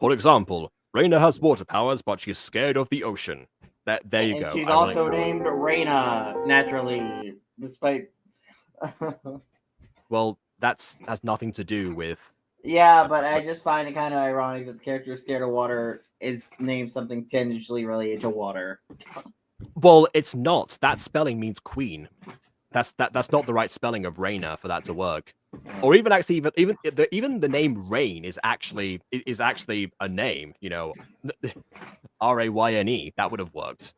For example, Reina has water powers, but she's scared of the ocean. There you go. She's also named Reina naturally, despite. Well, has nothing to do with. Yeah, but I just find it kind of ironic that the character scared of water is named something tangentially related to water. Well, it's not. That spelling means queen. That's not the right spelling of Reina for that to work. Or even actually, even the name Rain is actually a name. You know, Rayne. That would have worked.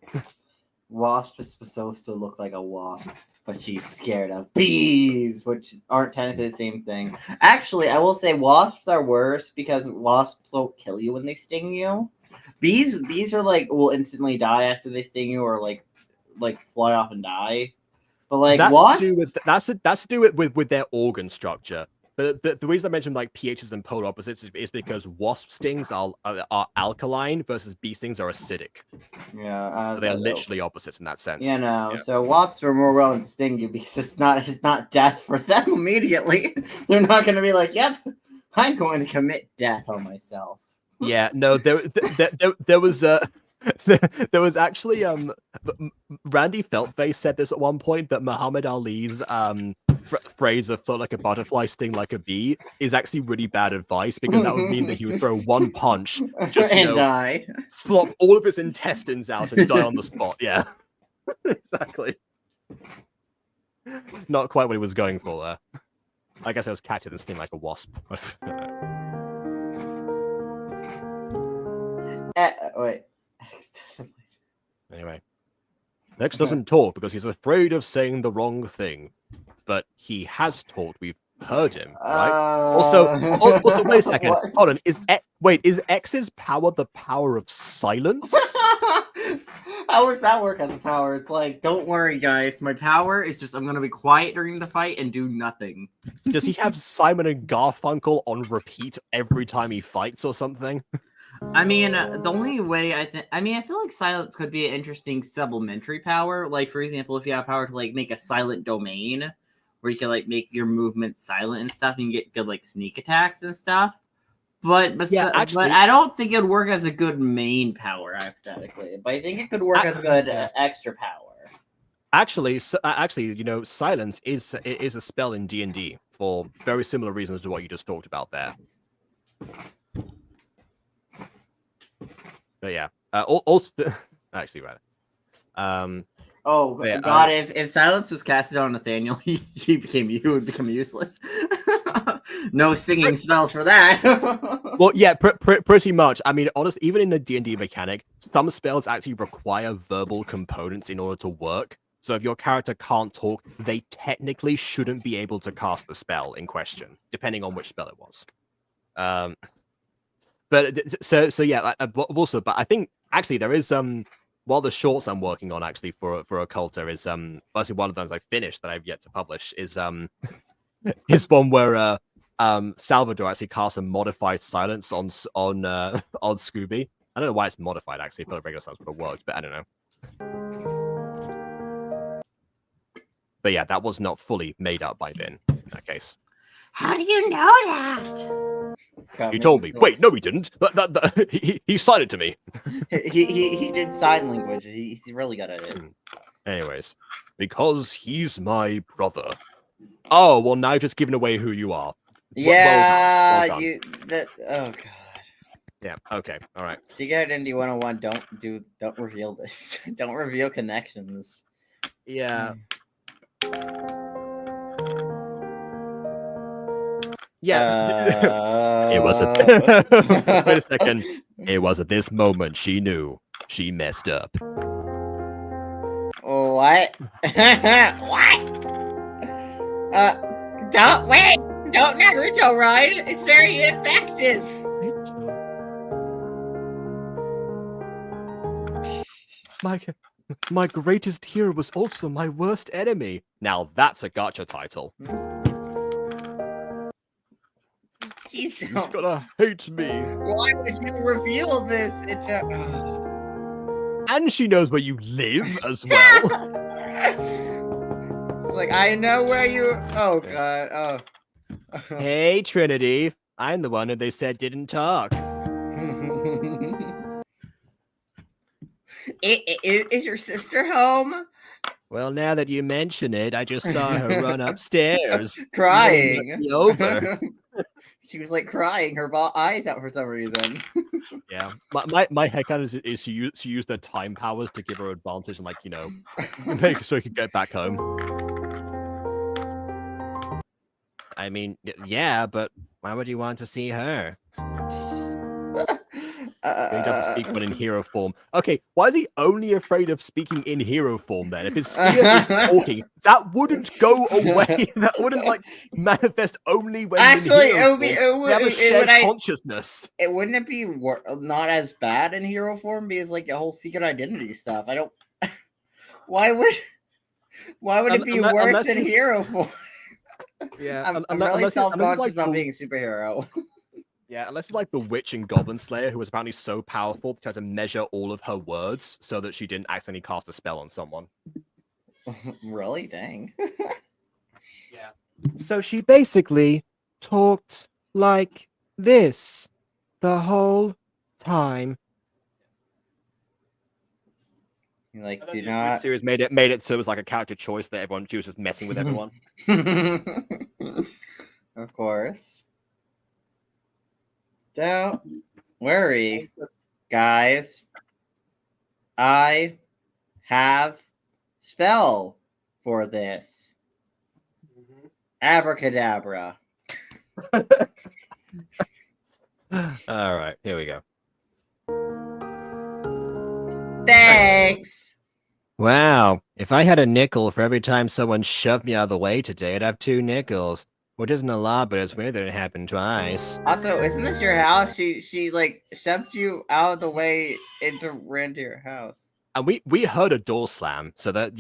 Wasp is supposed to look like a wasp, but she's scared of bees, which aren't technically the same thing. Actually, I will say wasps are worse because wasps don't kill you when they sting you. Bees are like will instantly die after they sting you, or like fly off and die. But like that's to do with their organ structure. But the reason I mentioned like pHs and polar opposites is because wasp stings are alkaline versus bee stings are acidic. Yeah, so they're literally opposites in that sense. You know, yeah. So wasps are more willing to sting you because it's not death for them immediately. They're not going to be like, "Yep, I'm going to commit death on myself." Yeah, no, there was there was actually Randy Feltface said this at one point that Muhammad Ali's phrase of "float like a butterfly, sting like a bee" is actually really bad advice, because that would mean that he would throw one punch just and die, flop all of his intestines out and die on the spot. Yeah, exactly. Not quite what he was going for there. I guess it was catchier than sting like a wasp. Wait. Anyway, Nex doesn't talk because he's afraid of saying the wrong thing, but he has talked. heard him, right? Also, wait a second. What? Hold on. Is X's power the power of silence? How does that work as a power? It's like, don't worry, guys. My power is just I'm gonna be quiet during the fight and do nothing. Does he have Simon and Garfunkel on repeat every time he fights or something? I mean, the only way I feel like silence could be an interesting supplementary power. Like, for example, if you have power to like make a silent domain, where you can like make your movement silent and stuff, and you get good like sneak attacks and stuff. But actually, but I don't think it would work as a good main power hypothetically. But I think it could work as a good extra power. Actually, silence is a spell in D&D for very similar reasons to what you just talked about there. But yeah, also actually, right. Oh yeah, God! If silence was casted on Nathaniel, he would become useless. No singing spells for that. Well, yeah, pretty much. I mean, honestly, even in the D&D mechanic, some spells actually require verbal components in order to work. So if your character can't talk, they technically shouldn't be able to cast the spell in question, depending on which spell it was. But so yeah. Also, but I think actually there is one of the shorts I'm working on actually for Occulta is actually one of them I finished that I've yet to publish is one where Salvador actually casts a modified silence on Scooby. I don't know why it's modified actually. I feel like regular silence would have worked, but I don't know. But yeah, that was not fully made up by Vin in that case. How do you know that? He told me. Wait, no, he didn't. But he signed it to me. He did sign language. He's really good at it. Anyways, because he's my brother. Oh well, now you've just given away who you are. Yeah, well done. Oh God. Yeah. Okay. All right. Secret Identity 101. Don't reveal this. Don't reveal connections. Yeah. Yeah. It was wait a second. It was at this moment she knew she messed up. What? What? Don't wait! Don't Naruto ride! It's very ineffective! My greatest hero was also my worst enemy. Now that's a gacha title. She's gonna hate me. Why would you reveal this? And she knows where you live as well. It's like, I know where you... Oh, God. Oh. Hey, Trinity. I'm the one who they said didn't talk. Is your sister home? Well, now that you mention it, I just saw her run upstairs. Crying. Over. She was like crying her eyes out for some reason. Yeah, my headcanon is she used her time powers to give her advantage and, like, you know, make sure she could get back home. I mean, yeah, but why would you want to see her? He doesn't speak when in hero form. Okay, why is he only afraid of speaking in hero form then? If his fear is talking, that wouldn't go away. That wouldn't, like, manifest only when actually in hero it would have a shared consciousness. It wouldn't be not as bad in hero form because like a whole secret identity stuff. I don't. Why would it be worse in hero form? Yeah, I'm really self-conscious about being a superhero. Yeah, unless it's like the witch in Goblin Slayer, who was apparently so powerful to have to measure all of her words so that she didn't accidentally cast a spell on someone. Really? Dang. Yeah. So she basically talked like this the whole time. Like, do not. Series made it so it was like a character choice that she was just messing with everyone. Of course. Don't worry, guys. I have spell for this. Abracadabra. All right, here we go. Thanks. Wow, if I had a nickel for every time someone shoved me out of the way today, I'd have 2 nickels. Well, it isn't a lot, but it's weird that it happened twice. Also, isn't this your house? She like shoved you out of the way and ran to your house. And we heard a door slam, so that,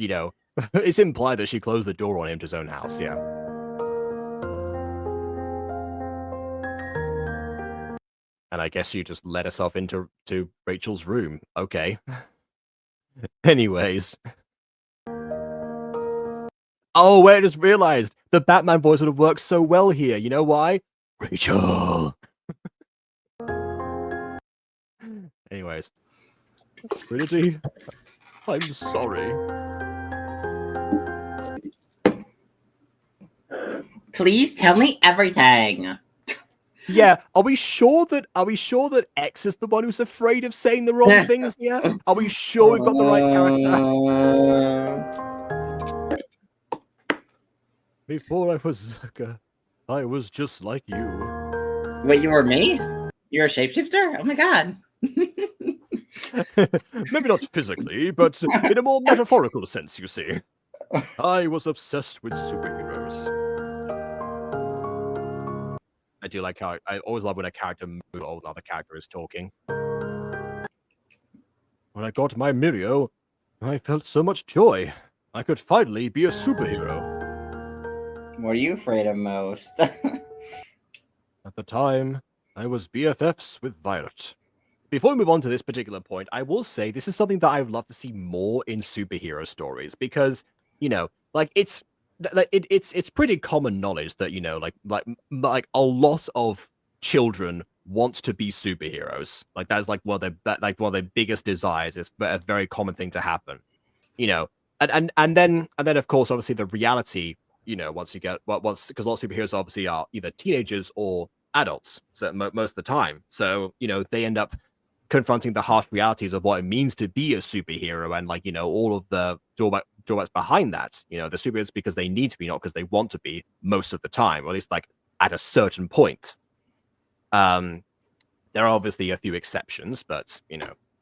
it's implied that she closed the door on him to his own house, yeah. And I guess you just let herself into Rachel's room. Okay. Anyways. Oh, wait, I just realized the Batman voice would have worked so well here. You know why? Rachel! Anyways. Trinity, I'm sorry. Please tell me everything. Yeah, are we sure that X is the one who's afraid of saying the wrong things here? Are we sure we've got the right character? Before I was Zerka, I was just like you. Wait, you were me? You're a shapeshifter? Oh my god. Maybe not physically, but in a more metaphorical sense, you see. I was obsessed with superheroes. I do like how I always love when a character moves while another character is talking. When I got my Mirio, I felt so much joy. I could finally be a superhero. What are you afraid of most? At the time, I was BFFs with Violet. Before we move on to this particular point, I will say this is something that I would love to see more in superhero stories because, it's pretty common knowledge that like a lot of children want to be superheroes. Like that is like one of their biggest desires. It's a very common thing to happen. And then of course obviously the reality. Once because a lot of superheroes obviously are either teenagers or adults, so most of the time. So they end up confronting the harsh realities of what it means to be a superhero, and all of the drawbacks behind that. The superheroes because they need to be, not because they want to be, most of the time, or at least like at a certain point. There are obviously a few exceptions, but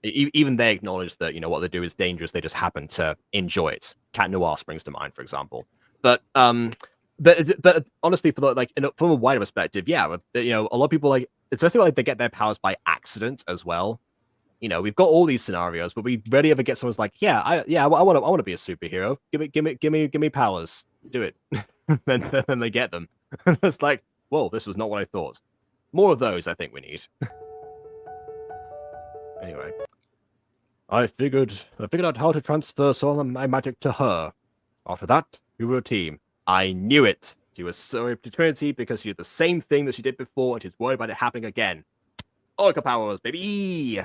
even they acknowledge that what they do is dangerous. They just happen to enjoy it. Cat Noir springs to mind, for example. But honestly, from a wider perspective, yeah, a lot of people especially they get their powers by accident as well. We've got all these scenarios, but we rarely ever get someone's like, I want to be a superhero. Give me powers. Do it. then they get them. It's like, whoa, this was not what I thought. More of those, I think we need. Anyway, I figured out how to transfer some of my magic to her. After that, we were a team. I knew it. She was sorry to Trinity because she did the same thing that she did before, and she's worried about it happening again. Oracle powers, baby!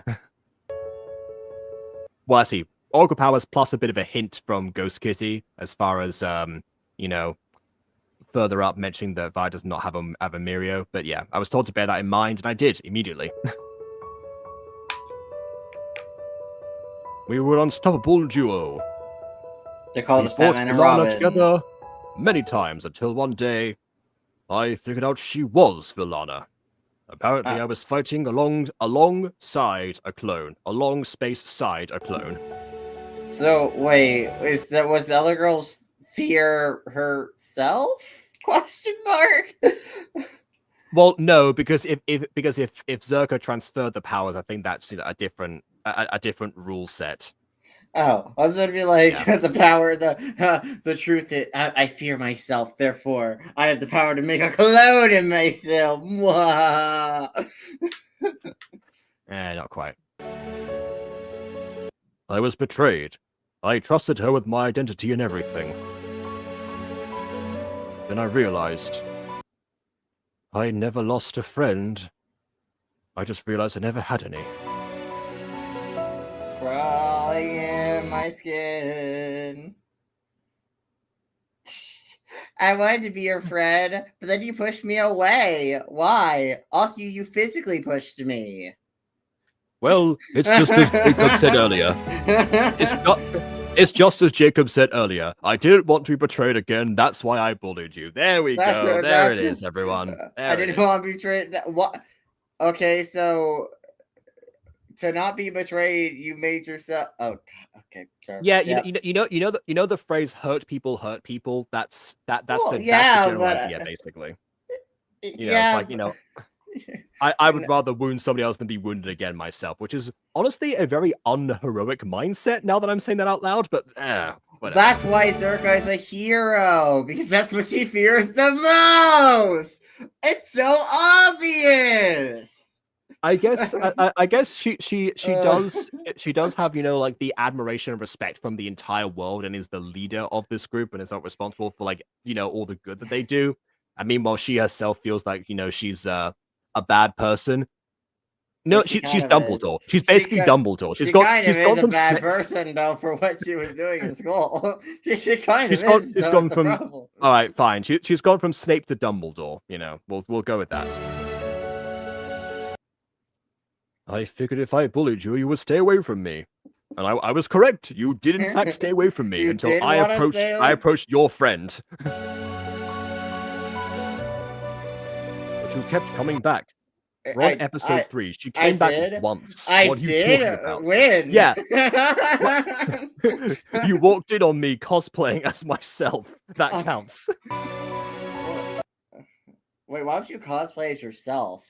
Well, I see. Oracle powers plus a bit of a hint from Ghost Kitty as far as, further up mentioning that Vi does not have a Mirio. But yeah, I was told to bear that in mind, and I did immediately. We were an unstoppable duo. They called us Batman and Robin together many times until one day I figured out she was Villana. Apparently, I was fighting alongside a clone. Along space side a clone. So wait, was the other girl's fear herself? Question mark. Well, no, because if Zerka transferred the powers, I think that's a different rule set. Oh, I was going to be like, yeah. The power, the truth is, I fear myself, therefore, I have the power to make a clone in myself. Not quite. I was betrayed. I trusted her with my identity and everything. Then I realized I never lost a friend. I just realized I never had any. Crawling in my skin. I wanted to be your friend, but then you pushed me away. Why? Also, you physically pushed me. Well, it's just as Jacob said earlier. It's just as Jacob said earlier. I didn't want to be betrayed again. That's why I bullied you. There we go. There it is, everyone. I didn't want to be betrayed. What? Okay, so to not be betrayed, you made yourself. Oh, God. Okay, sure. Yeah, Yep. you know the phrase "hurt people hurt people." That's Well, the yeah, general but, idea, basically. You know, yeah, it's like I would rather wound somebody else than be wounded again myself, which is honestly a very unheroic mindset. Now that I'm saying that out loud, but whatever. That's why Zerka is a hero, because that's what she fears the most. It's so obvious. I guess she does have, you know, like the admiration and respect from the entire world and is the leader of this group and is not responsible for, like, you know, all the good that they do. And meanwhile, she herself feels like, you know, she's a bad person. No, She she's kind of is. Dumbledore. She's basically Dumbledore. She kind she's of gone is a from bad Snape. person though for what she was doing in school. She kind of She's gone, is. she's That's gone the from problem. all right, fine. She's gone from Snape to Dumbledore. You know, we'll go with that. I figured if I bullied you, you would stay away from me. And I was correct. You did in fact stay away from me You until did I wanna stay away? approached your friend. But you kept coming back. We're on episode 3. She came back once. What are you talking about? Win. Yeah. You walked in on me cosplaying as myself. That counts. Wait, why would you cosplay as yourself?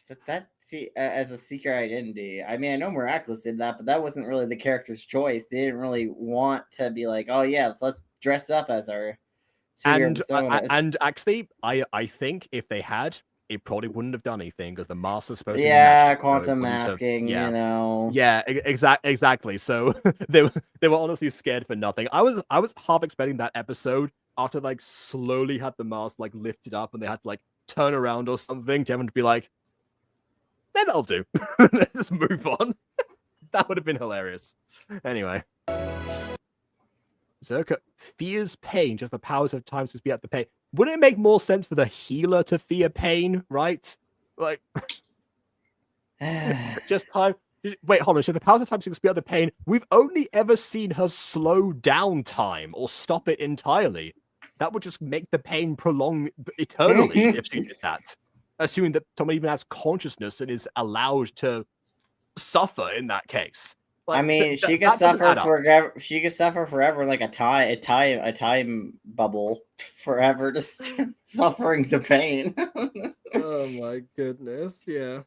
As a secret identity. I mean, I know Miraculous did that, but that wasn't really the character's choice. They didn't really want to be like, oh yeah, let's dress up as our and actually, I think if they had, it probably wouldn't have done anything because the mask is supposed to be magic, quantum so masking, you know. Yeah, exactly. So they were honestly scared for nothing. I was half expecting that episode after like slowly had the mask like lifted up and they had to like turn around or something, to everyone to be like, "Yeah, that'll do." Just move on. That would have been hilarious. Anyway. Zerka fears pain, just the powers of time to be at the pain. Wouldn't it make more sense for the healer to fear pain, right? Like, just time. Wait, hold on. So the powers of time to be at the pain. We've only ever seen her slow down time or stop it entirely. That would just make the pain prolong eternally if she did that. Assuming that someone even has consciousness and is allowed to suffer in that case. Like, I mean, she could suffer forever. She could suffer forever, like a time bubble forever, just suffering the pain. Oh my goodness! Yeah.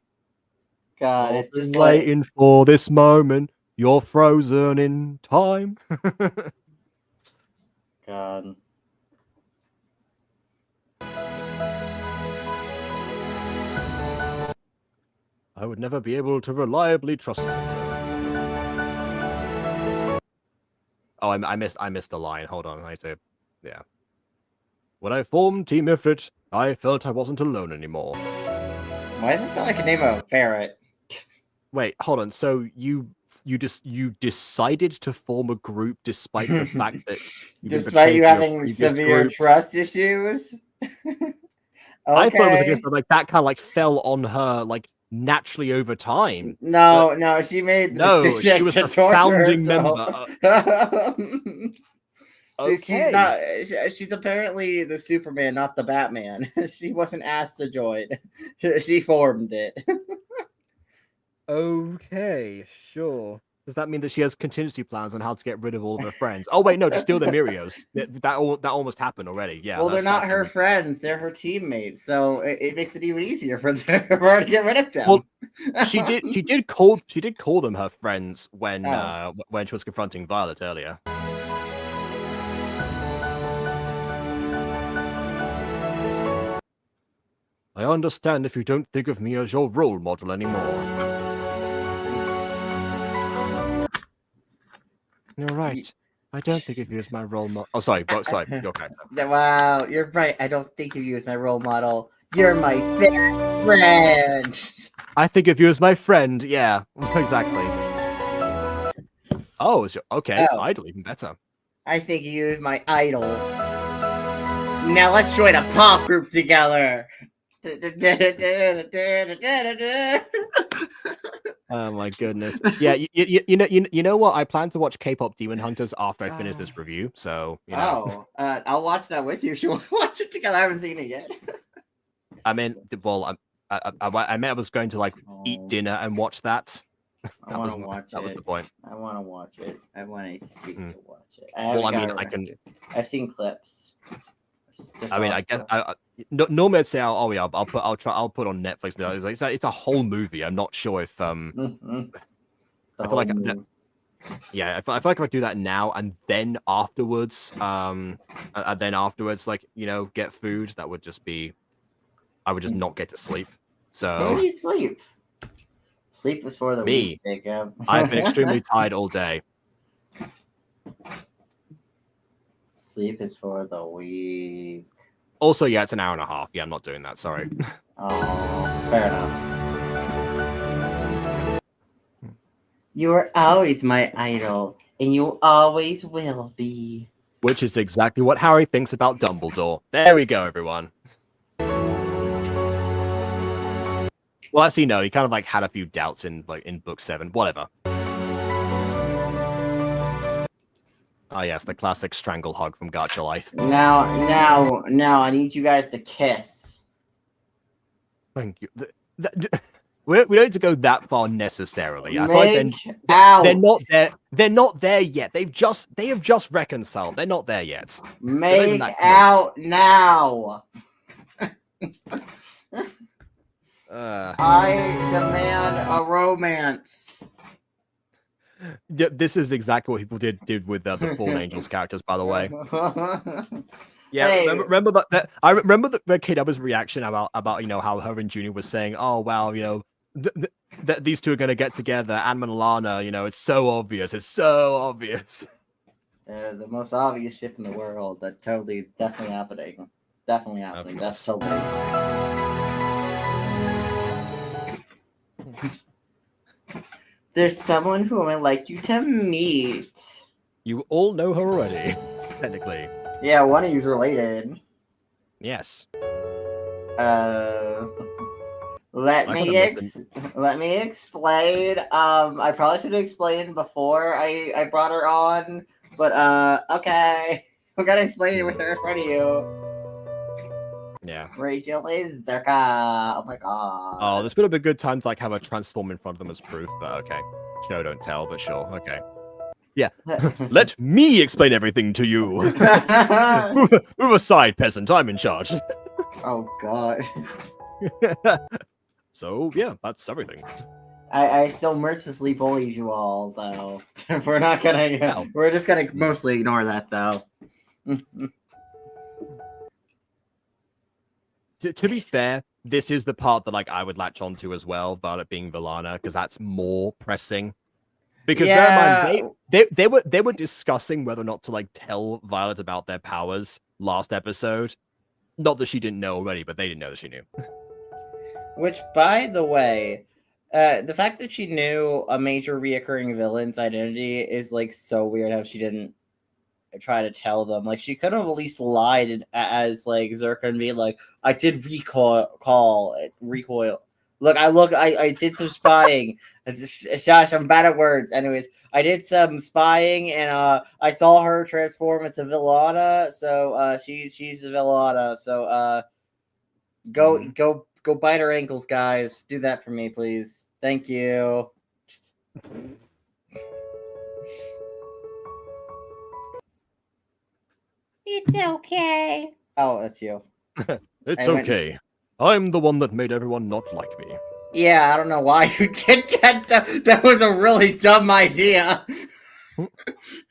God, it's just waiting for this moment. You're frozen in time. God. I would never be able to reliably trust them. Oh, I missed the line. Hold on, yeah. When I formed Team Ifrit, I felt I wasn't alone anymore. Why does it sound like a name of a ferret? Wait, hold on. So you decided to form a group despite the fact that despite you having severe trust issues? Okay. I thought it was against like that kind of like fell on her like naturally over time. No, she made the decision she was to a founding member. She's apparently the Superman, not the Batman. She wasn't asked to join. She formed it. Okay, sure. Does that mean that she has contingency plans on how to get rid of all of her friends? Oh wait, no, to steal their Mirios. That almost happened already. Yeah. Well, they're not her friends; they're her teammates. So it makes it even easier for her to get rid of them. Well, she did call them her friends when she was confronting Violet earlier. I understand if you don't think of me as your role model anymore. You're right. I don't think of you as my role model. Oh, sorry. Your character. Wow, you're right. I don't think of you as my role model. You're my best friend. I think of you as my friend. Yeah, exactly. Oh, okay. Oh. Idol, even better. I think of you as my idol. Now let's join a pop group together. Oh my goodness! Yeah, you know what? I plan to watch K-pop Demon Hunters after I finish this review. So you know. I'll watch that with you. If you want to watch it together, I haven't seen it yet. I mean, well, I meant I was going to like eat dinner and watch that. I want to watch it. That was the point. I want to watch it. I want an excuse to watch it. Well, I mean, I can. I've seen clips. I mean, I guess normally I'd say, I'll put on Netflix. No, it's a whole movie. I'm not sure if I feel like yeah, I feel like if I do that now and then afterwards, like get food, that would just be, I would just not get to sleep. So where do you sleep? Sleep is for the weak, Jacob. I've been extremely tired all day. Sleep is for the weak. Also, yeah, it's an hour and a half. Yeah, I'm not doing that. Sorry. Oh, fair enough. You are always my idol, and you always will be. Which is exactly what Harry thinks about Dumbledore. There we go, everyone. Well, actually, no. He kind of like had a few doubts in book 7. Whatever. Oh yes, the classic strangle hug from Gacha Life. Now, I need you guys to kiss. Thank you. We don't need to go that far necessarily. I Make feel like out. They're not there. They're not there yet. They have just reconciled. They're not there yet. Make out now. I demand a romance. This is exactly what people did with the Fallen Angels characters, by the way. Yeah, Hey. remember that. I remember the KW's reaction about how her and Junior was saying, "Oh wow, these two are gonna get together." Anma and Lana, it's so obvious. It's so obvious. The most obvious ship in the world. That totally, it's definitely happening. Definitely happening. That's totally. There's someone who I would like you to meet. You all know her already, technically. Yeah, one of you's related. Yes. Let me explain. I probably should have explained before I brought her on, but okay. I'm gonna explain it with her in front of you. Yeah. Rachel is Zerka. Oh my god. Oh, this would have been a good time to have a transform in front of them as proof, but okay. Show don't tell, but sure. Okay. Yeah. Let me explain everything to you. Move aside, peasant. I'm in charge. Oh god. So yeah, that's everything. I still mercilessly bully you all, though. We're not gonna. We're just gonna mostly ignore that, though. To be fair, this is the part that I would latch onto as well, Violet being Villana, because that's more pressing. Because bear in mind, they were discussing whether or not to tell Violet about their powers last episode. Not that she didn't know already, but they didn't know that she knew. Which, by the way, the fact that she knew a major reoccurring villain's identity is so weird. How she didn't try to tell them. She could have at least lied as Zerka and be I did recoil. Look, I did some spying. Josh, I'm bad at words. Anyways, I did some spying and I saw her transform into Villana. So she's a Villana. So go bite her ankles, guys. Do that for me, please. Thank you. It's okay. Oh, that's you. It's okay. I'm the one that made everyone not like me. Yeah, I don't know why you did that. That was a really dumb idea.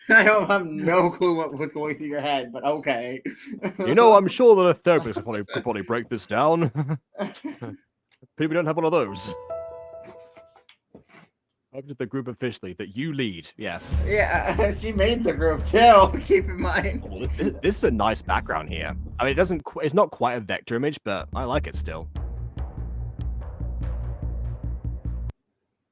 I don't have no clue what was going through your head, but okay. I'm sure that a therapist could probably break this down. People don't have one of those. Up to the group officially that you lead. Yeah. Yeah, she made the group too. Keep in mind. Oh, this is a nice background here. I mean, it's not quite a vector image, but I like it still.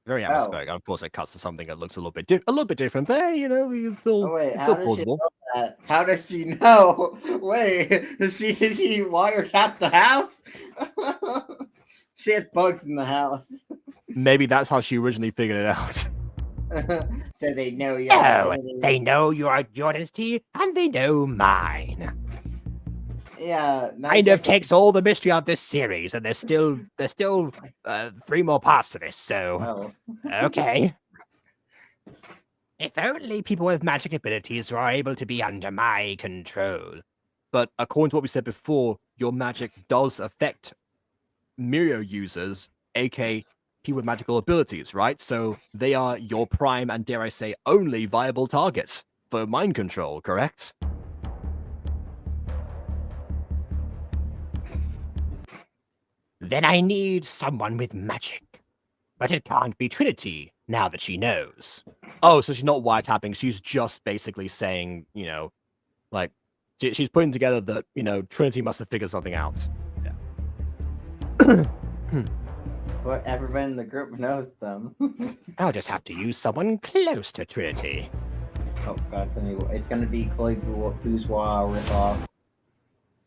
Very atmospheric. Of course, it cuts to something that looks a little bit different, but hey, it's still, it's still plausible. That? How does she know? Wait, did she wiretap the house? She has bugs in the house. Maybe that's how she originally figured it out. So they know your identity. They know your identity, and they know mine. Yeah, kind of takes all the mystery out of this series, and there's still 3 more parts to this. So okay. If only people with magic abilities were able to be under my control. But according to what we said before, your magic does affect Mirio users, aka people with magical abilities, right? So they are your prime and, dare I say, only viable targets for mind control, correct? Then I need someone with magic. But it can't be Trinity, now that she knows. Oh, so she's not wiretapping. She's just basically saying, like, she's putting together that, Trinity must have figured something out. Yeah. But everyone in the group knows them. I'll just have to use someone close to Trinity. Oh god, it's gonna be Chloe Bourgeois ripoff.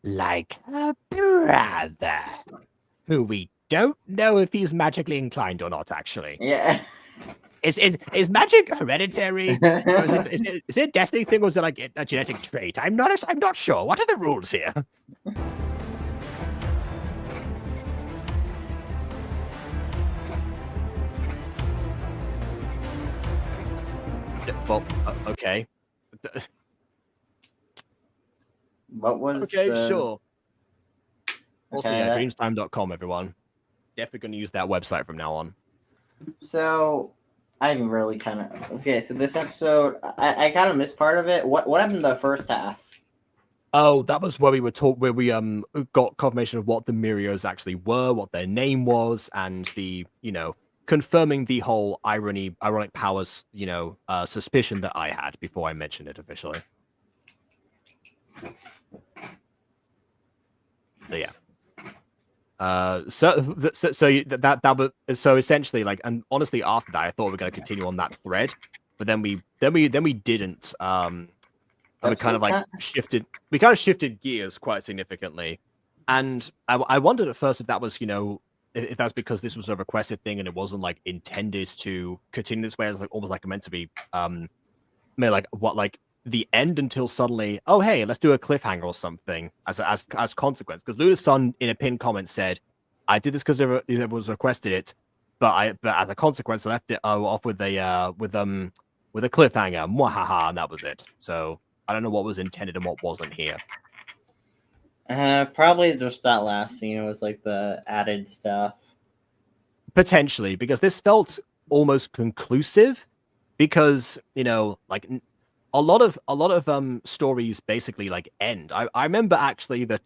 Like a brother. Who we don't know if he's magically inclined or not, actually. Yeah. Is magic hereditary? Or is it a destiny thing, or is it like a genetic trait? I'm not sure. What are the rules here? Well, okay. What was Okay, the... sure. Also, Okay, yeah, dreamstime.com, everyone. Definitely going to use that website from now on. So, I'm really kind of... Okay, so this episode, I kind of missed part of it. What happened in the first half? Oh, that was where we got confirmation of what the Mirios actually were, what their name was, and the, confirming the whole ironic powers, suspicion that I had before I mentioned it officially. So yeah. So essentially, like, and honestly, after that, I thought we were going to continue on that thread, but then we didn't. And we kind of like shifted. We kind of shifted gears quite significantly, and I wondered at first if that was, if that's because this was a requested thing and it wasn't like intended to continue this way. It was like almost like meant to be, like the end until suddenly, oh hey, let's do a cliffhanger or something as consequence. Because LunarSun in a pinned comment said, I did this because it was requested it, but as a consequence I left it off with a cliffhanger, mwahaha, and that was it. So I don't know what was intended and what wasn't here. Probably just that last scene was like the added stuff. Potentially, because this felt almost conclusive, because like a lot of stories basically like end. I remember actually that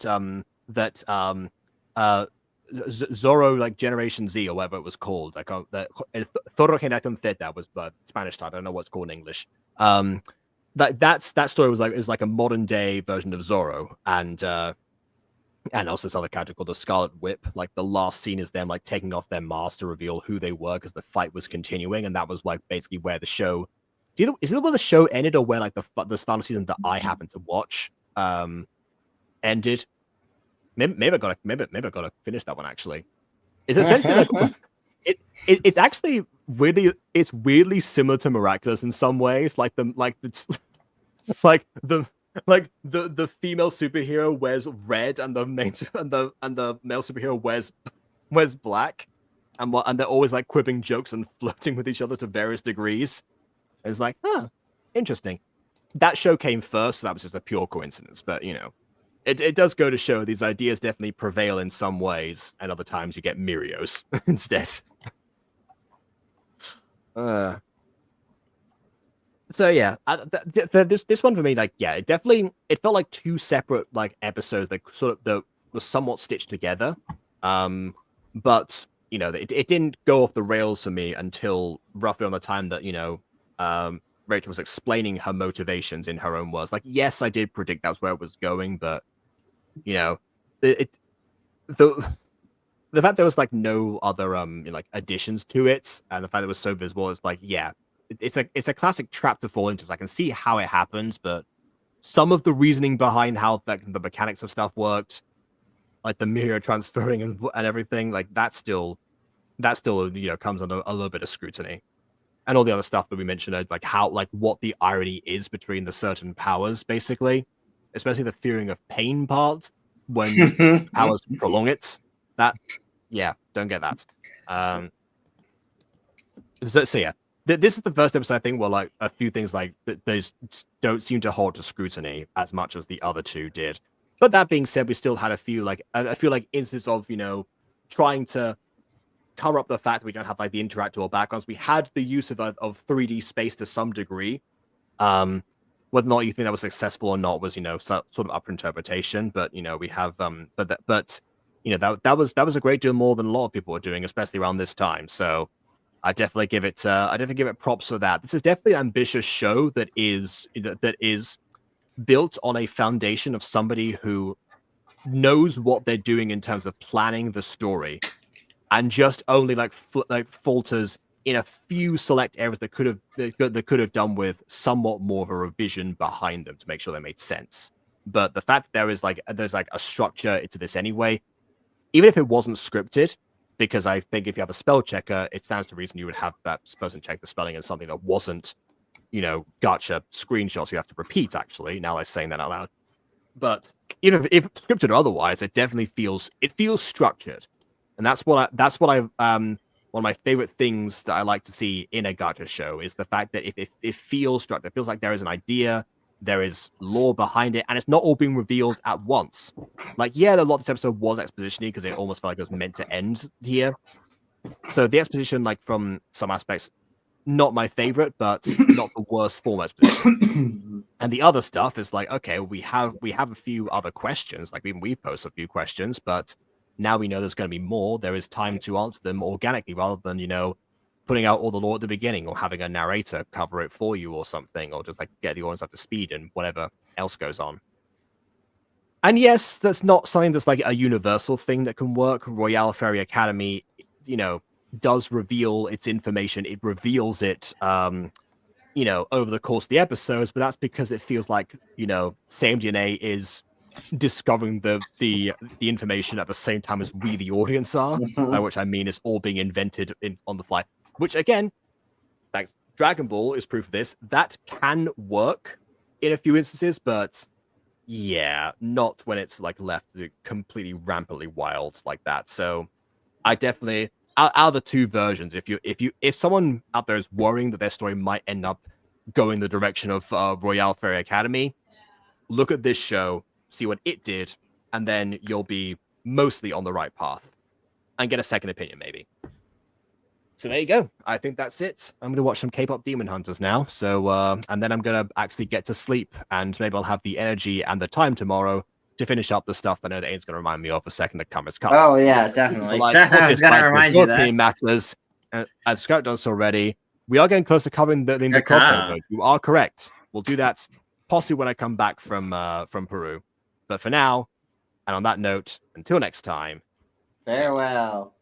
Zorro, like Generation Z or whatever it was called, like that was Spanish title. I don't know what's called in English. That story was like a modern day version of Zorro, and also this other character called the Scarlet Whip. Like the last scene is them like taking off their masks to reveal who they were because the fight was continuing, and that was like basically where the show. Is it where the show ended, or where like the final season that I happened to watch ended? Maybe I gotta finish that one actually. It's essentially like it's actually weirdly similar to Miraculous in some ways. Like the female superhero wears red and the male superhero wears black, and they're always like quipping jokes and flirting with each other to various degrees. It's like, interesting. That show came first, so that was just a pure coincidence. But it does go to show these ideas definitely prevail in some ways, and other times you get Mirios instead. So yeah, this one for me, like, yeah, it felt like two separate like episodes that were somewhat stitched together. But it didn't go off the rails for me until roughly on the time that Rachel was explaining her motivations in her own words. Like, yes, I did predict that's where it was going, but the fact there was like no other like additions to it, and the fact that it was so visible, it's like, yeah, it's a classic trap to fall into. So I can see how it happens, but some of the reasoning behind how the mechanics of stuff worked, like the mirror transferring and everything, like that still comes under a little bit of scrutiny. And all the other stuff that we mentioned, like how, like what the irony is between the certain powers, basically, especially the fearing of pain part. when powers prolong it. That, yeah, don't get that. So yeah, this is the first episode I think where like a few things like those don't seem to hold to scrutiny as much as the other two did. But that being said, we still had a few like I feel like instances of trying to cover up the fact that we don't have like the interactable backgrounds. We had the use of 3D space to some degree. Whether or not you think that was successful or not was sort of up for interpretation. But we have that was a great deal more than a lot of people were doing, especially around this time. So I definitely give it props for that. This is definitely an ambitious show that is built on a foundation of somebody who knows what they're doing in terms of planning the story, and just only like falters in a few select areas that could have done with somewhat more of a revision behind them to make sure they made sense. But the fact that there's a structure to this anyway, even if it wasn't scripted, because I think if you have a spell checker, it stands to reason you would have that person check the spelling as something that wasn't, Gacha screenshots you have to repeat, actually, now I'm saying that out loud. But even if scripted or otherwise, it definitely feels structured. And that's what I one of my favorite things that I like to see in a Gacha show is the fact that if it feels structured, it feels like there is an idea, there is lore behind it, and it's not all being revealed at once. Like, yeah, a lot of this episode was exposition-y because it almost felt like it was meant to end here. So the exposition, like from some aspects, not my favorite, but not the worst form of exposition. And the other stuff is like, okay, we have a few other questions, like even we've posted a few questions, but now we know there's going to be more. There is time to answer them organically rather than, putting out all the lore at the beginning or having a narrator cover it for you or something, or just like get the audience up to speed and whatever else goes on. And yes, that's not something that's like a universal thing that can work. Royale Fairy Academy, does reveal its information. It reveals it, over the course of the episodes, but that's because it feels like, Same DNA is discovering the information at the same time as we, the audience, are. By which I mean it's all being invented on the fly. Which again, like Dragon Ball is proof of this. That can work in a few instances, but yeah, not when it's like left completely rampantly wild like that. So I definitely out of the two versions, if someone out there is worrying that their story might end up going the direction of Royale Fairy Academy, look at this show, see what it did, and then you'll be mostly on the right path and get a second opinion maybe. So there you go. I think that's it. I'm going to watch some K-pop Demon Hunters now. So, and then I'm going to actually get to sleep, and maybe I'll have the energy and the time tomorrow to finish up the stuff that I know that Aiden's going to remind me of a second to come as cuts. Oh, yeah, definitely. I was going to remind you that. Matters. As Scout done so already, we are getting close to covering the crossover. You are correct. We'll do that possibly when I come back from Peru. But for now, and on that note, until next time. Farewell.